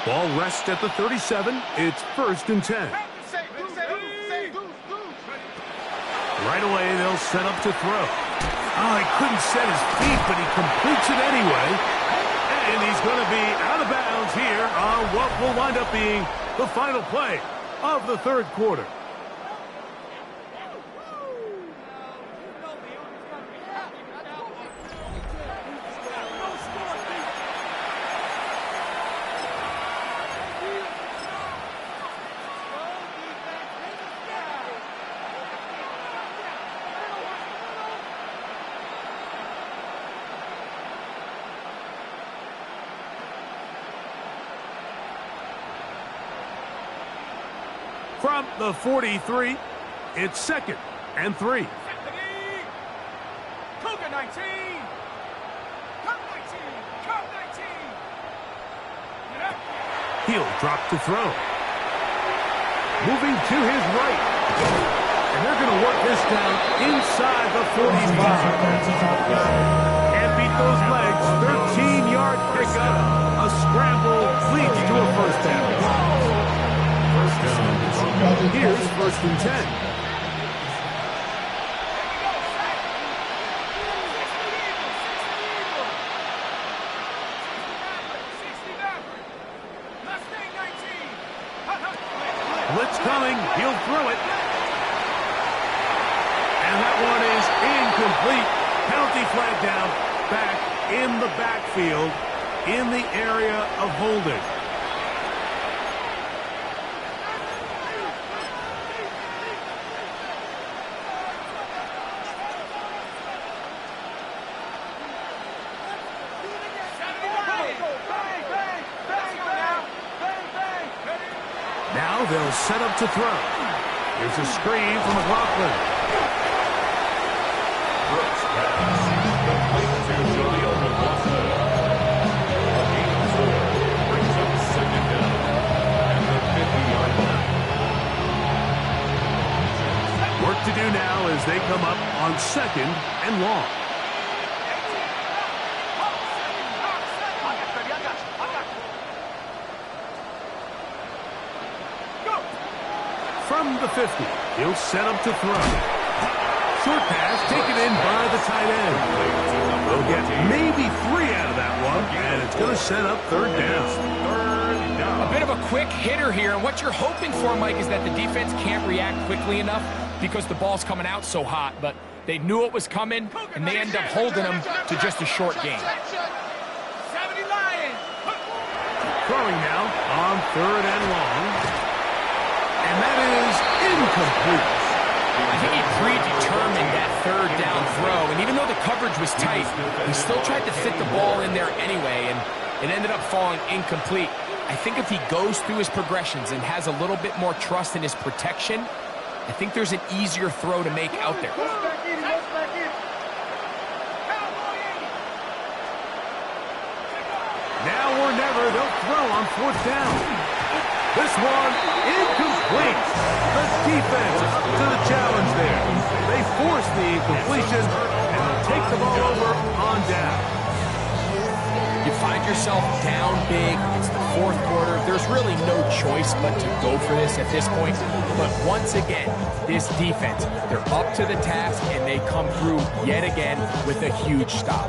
Ball rests at the 37. It's 1st and 10. Right away, they'll set up to throw. Oh, he couldn't set his feet, but he completes it anyway. And he's going to be out of bounds here on what will wind up being the final play of the 3rd quarter. From the 43, it's 2nd and 3. Cougar 19. Cup 19. He'll drop to throw. Moving to his right. And they're going to work this down inside the 45. Can't beat those legs. 13-yard pickup. A scramble leads to a 1st down. Here's 1st and 10. Blitz coming. He'll throw it. And that one is incomplete. Penalty flag down. Back in the backfield in the area of holding. Now they'll set up to throw. Here's a screen from McLaughlin. Brooks pass. Complete to Jaleel McLaughlin. A gain of 4 brings up 2nd down at the 50-yard line. Work to do now as they come up on 2nd and long. From the 50, he'll set up to throw. Short pass taken in by the tight end. They'll get maybe 3 out of that one, and it's going to set up 3rd down. A bit of a quick hitter here. And what you're hoping for, Mike, is that the defense can't react quickly enough because the ball's coming out so hot. But they knew it was coming, and they end up holding them to just a short gain. Throwing now on 3rd and long. And that is incomplete. I think he predetermined that 3rd down throw, and even though the coverage was tight, he still tried to fit the ball in there anyway, and it ended up falling incomplete. I think if he goes through his progressions and has a little bit more trust in his protection, I think there's an easier throw to make out there. Now or never, they'll throw on 4th down. This one, incomplete. The defense to the challenge there. They force the incompletion, and they'll take the ball over on down. You find yourself down big. It's the 4th quarter. There's really no choice but to go for this at this point. But once again, this defense, they're up to the task, and they come through yet again with a huge stop.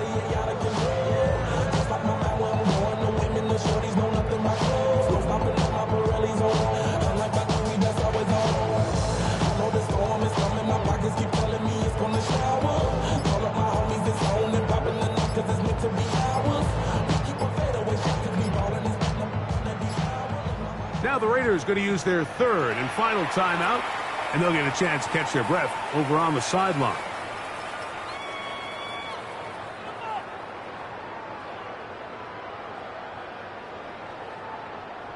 Now the Raiders going to use their 3rd and final timeout, and they'll get a chance to catch their breath over on the sideline.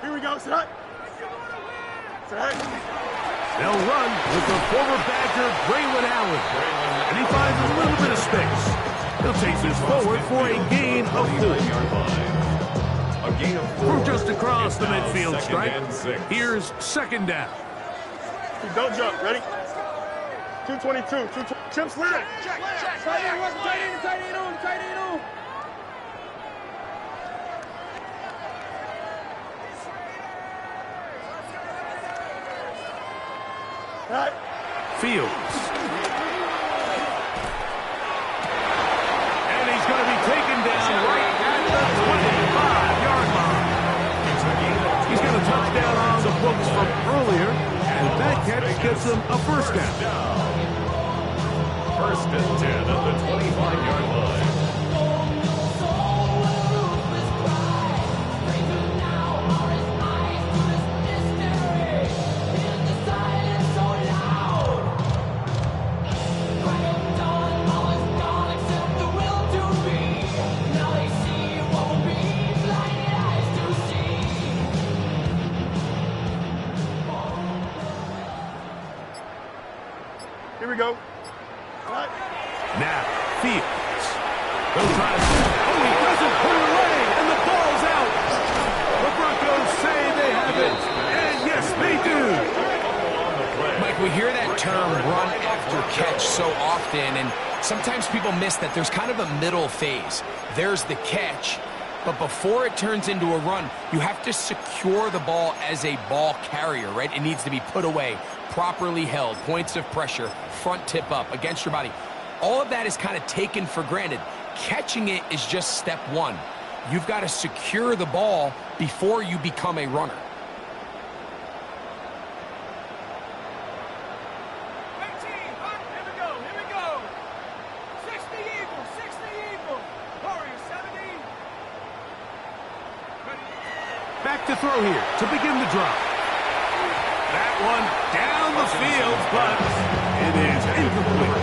Here we go, set. Set. They'll run with the former Badger, Braylon Allen. And he finds a little bit of space. He'll take this forward for a gain of 4. From just across the midfield stripe, here's 2nd down. Don't jump, ready? 222, Chip slam. Tight end on. Right. Fields. And he's going to be taken down right at the 25-yard line. He's got a touchdown on the books from earlier, and that catch gets him a 1st down. 1st and 10 at the 25-yard line. Here we go. Right. Now, Fields. They'll try to... Oh, he doesn't put it away, and the ball's out. The Broncos say they have it, and yes, they do. Mike, we hear that term run after catch so often, and sometimes people miss that there's kind of a middle phase. There's the catch, but before it turns into a run, you have to secure the ball as a ball carrier, right? It needs to be put away, properly held, points of pressure, front tip up against your body. All of that is kind of taken for granted. Catching it is just step 1. You've got to secure the ball before you become a runner. Back to throw here to begin the drive. That one down the field, but it is incomplete.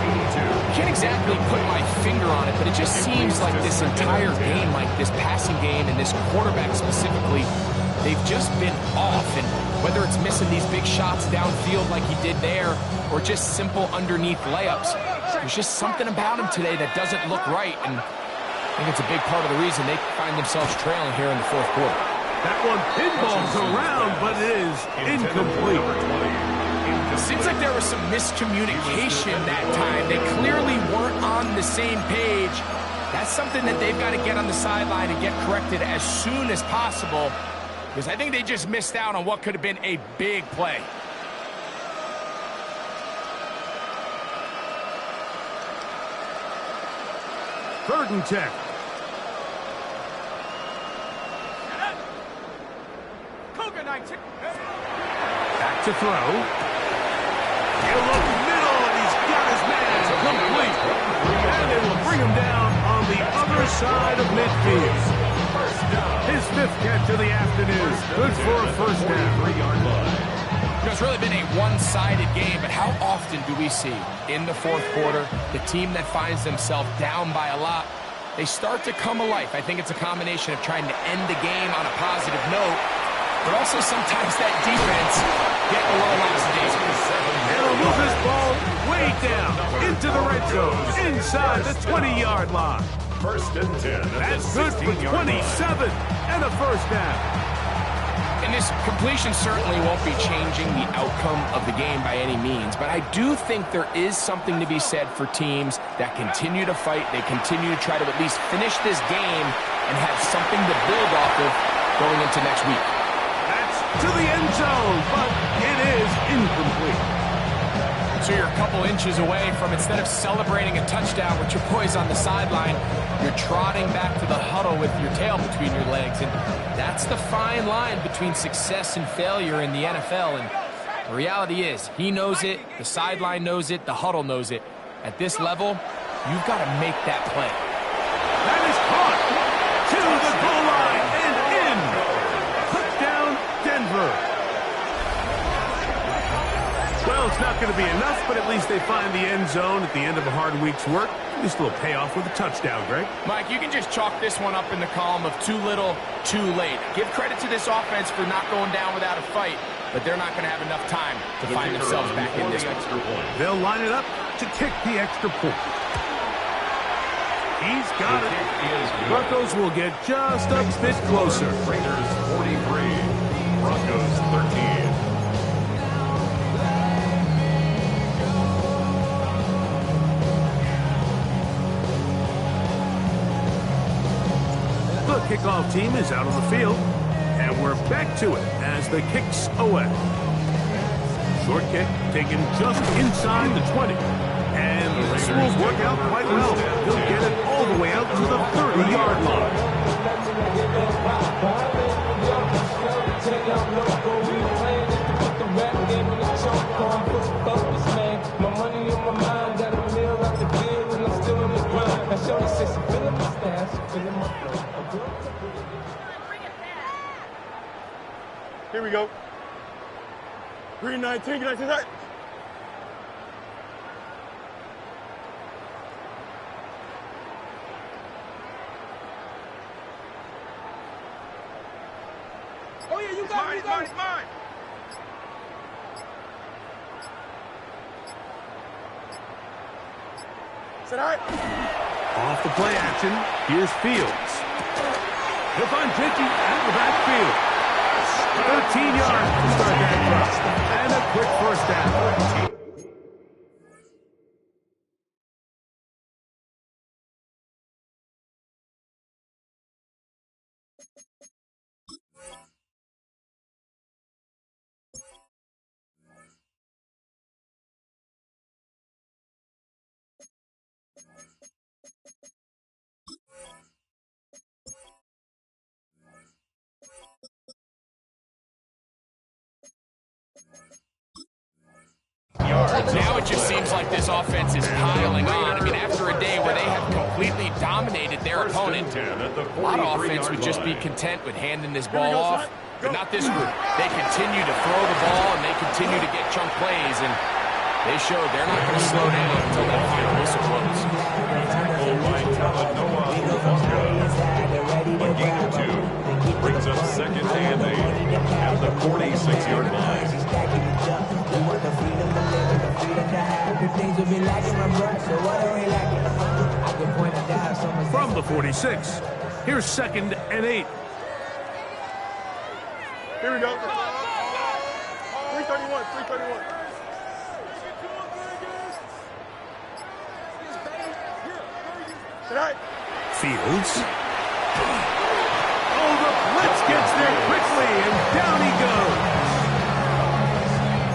Can't exactly put my finger on it, but it just seems like this entire game, like this passing game and this quarterback specifically, they've just been off. And whether it's missing these big shots downfield like he did there or just simple underneath layups, there's just something about him today that doesn't look right. And I think it's a big part of the reason they find themselves trailing here in the 4th quarter. That one pinballs around, but it is incomplete. It seems like there was some miscommunication that time. They clearly weren't on the same page. That's something that they've got to get on the sideline and get corrected as soon as possible, because I think they just missed out on what could have been a big play. Third and 10. Back to throw. He'll look middle, and he's got his man complete. And it will bring him down on the other side of midfield. His 5th catch of the afternoon. Good for a first down. 3-yard line. It's really been a one-sided game, but how often do we see in the 4th quarter the team that finds themselves down by a lot, they start to come alive? I think it's a combination of trying to end the game on a positive note, but also sometimes that defense getting a little lackadaisical. And he'll move this ball way down into the red zone, inside the 20-yard line. 1st and 10. That's good for 27 and a first down. And this completion certainly won't be changing the outcome of the game by any means, but I do think there is something to be said for teams that continue to fight, they continue to try to at least finish this game and have something to build off of going into next week. That's to the end zone, but it is incomplete. So you're a couple inches away from, instead of celebrating a touchdown with your boys on the sideline, you're trotting back to the huddle with your tail between your legs. And that's the fine line between success and failure in the NFL. And the reality is, he knows it, the sideline knows it, the huddle knows it. At this level, you've got to make that play. That is caught to the goal line and in. Touchdown, Denver. Well, it's not going to be enough, but at least they find the end zone at the end of a hard week's work. Just a little payoff with a touchdown, Greg. Mike, you can just chalk this one up in the column of too little, too late. Give credit to this offense for not going down without a fight, but they're not going to have enough time to find themselves back in this extra point. They'll line it up to kick the extra point. He's got it. Broncos will get just a bit closer. Raiders 43, Broncos 13. The kickoff team is out on the field, and we're back to it as the kick's away. Short kick taken just inside the 20. And this will work out quite well. He'll get it all the way out to the 30-yard line. Here we go. 319, get that. Oh, yeah, you got it, mine. Sit out. Off the play action, here's Fields. He'll find Jiggy at the backfield. 13 yards to start that drive. And a quick first down. Now it just seems like this offense is piling on. I mean, after a day where they have completely dominated their opponent, a lot of offense would just be content with handing this ball off, but not this group. They continue to throw the ball, and they continue to get chunk plays, and they show they're not going to slow down until that final whistle blows. A gain of 2 brings up 2nd and 8 at the 46-yard line. From the 46, here's 2nd and 8. Here we go. 331, 331. Sit out. Fields. Oh, the blitz gets there quickly, and down he goes.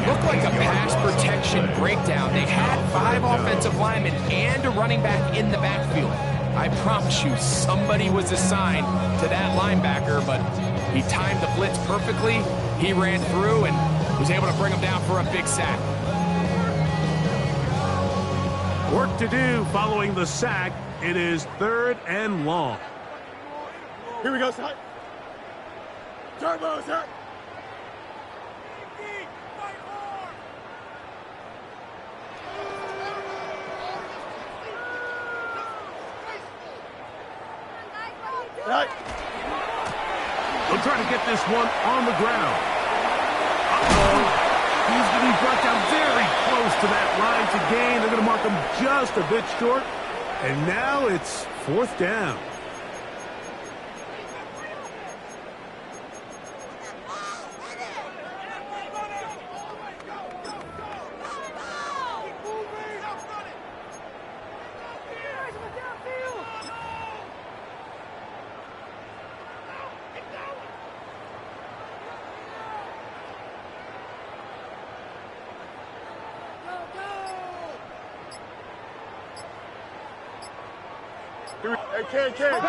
Looked like a pass protection breakdown. They had 5 offensive linemen and a running back in the backfield. I promise you, somebody was assigned to that linebacker, but He timed the blitz perfectly. He ran through and was able to bring him down for a big sack. Work to do following the sack. It is 3rd and long. Here we go, son. Turbo, sir. Right. They'll try to get this one on the ground. Uh-oh. He's going to be brought down very close to that line to gain. They're going to mark him just a bit short. And now it's 4th down. Hey, Ken. And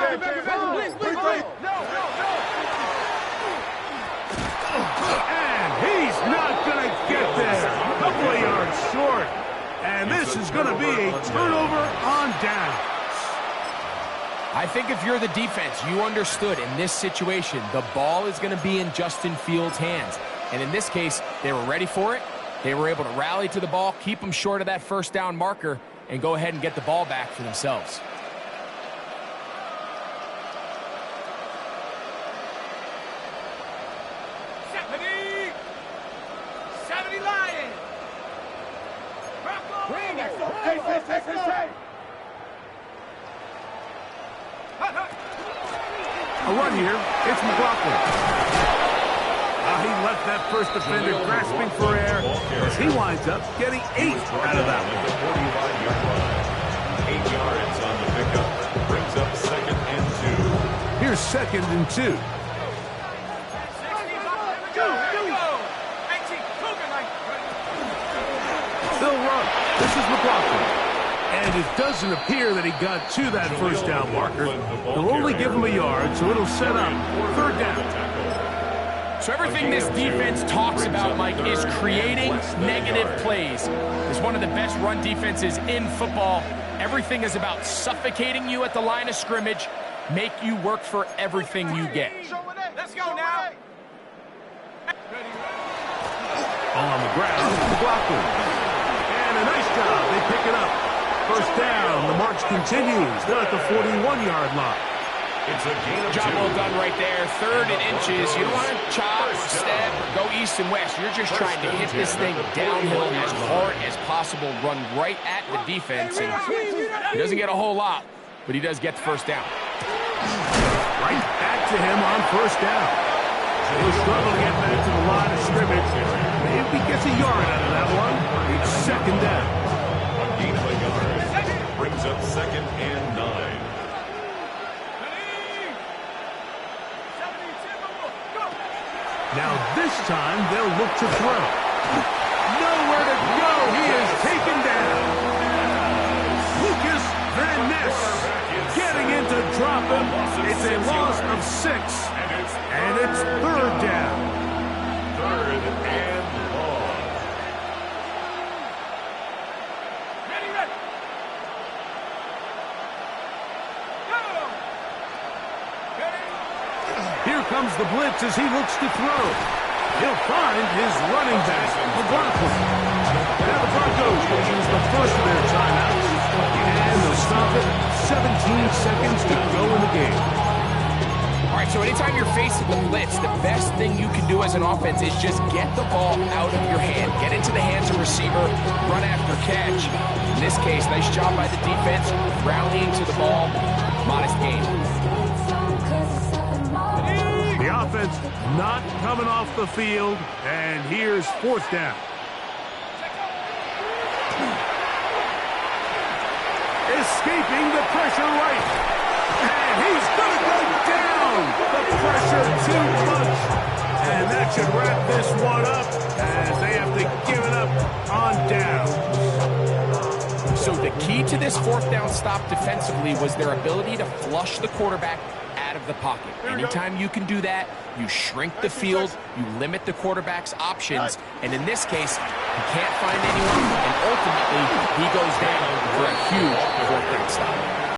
he's not going to get there. A couple of yards short. And this is going to be a turnover on downs. I think if you're the defense, you understood in this situation, the ball is going to be in Justin Fields' hands. And in this case, they were ready for it. They were able to rally to the ball, keep them short of that 1st down marker, and go ahead and get the ball back for themselves. A run here. It's McLaughlin. He left that first defender grasping for air as he winds up getting 8 out of that one. 8 yards on the pickup. Brings up 2nd and 2. Here's 2nd and 2. They'll run. This is McLaughlin. And it doesn't appear that he got to that 1st down marker. They'll only give him a yard, so it'll set up 3rd down. So everything this defense talks about, Mike, is creating negative plays. It's one of the best run defenses in football. Everything is about suffocating you at the line of scrimmage, make you work for everything you get. Let's go now. On the ground, McLaughlin. And a nice job. They pick it up. 1st down. The march continues. They're at the 41-yard line. It's a gain of 2. Job well done right there. 3rd and inches. You don't want to chop, step, go east and west. You're just trying to hit this thing downhill as hard as possible, run right at the defense. And he doesn't get a whole lot, but he does get the 1st down. Right back to him on 1st down. He'll struggle to get back to the line of scrimmage. Maybe he gets a yard out of that one. It's 2nd down. A gain of a yard. Brings up 2nd and 9. Now this time they'll look to throw. Nowhere to go. He is taken down. Lucas Van Ness getting in to drop him. It's a loss of 6. And it's 3rd down. 3rd and long. Ready. Here comes the blitz as he looks to throw. He'll find his running back, McLaughlin. Now the Broncos will use the first of their timeouts. And they'll stop it. 17 seconds to go in the game. All right, so anytime you're facing the blitz, the best thing you can do as an offense is just get the ball out of your hand. Get into the hands of receiver, run after catch. In this case, nice job by the defense, rallying to the ball. Modest gain. The offense not coming off the field, and here's 4th down. Escaping the pressure right. And he's going to go down. The pressure too much. And that should wrap this one up as they have to give it up on down. So the key to this 4th down stop defensively was their ability to flush the quarterback out of the pocket. Anytime you can do that, you shrink the field, you limit the quarterback's options, and in this case, he can't find anyone, and ultimately, he goes down for a huge fourth down stop.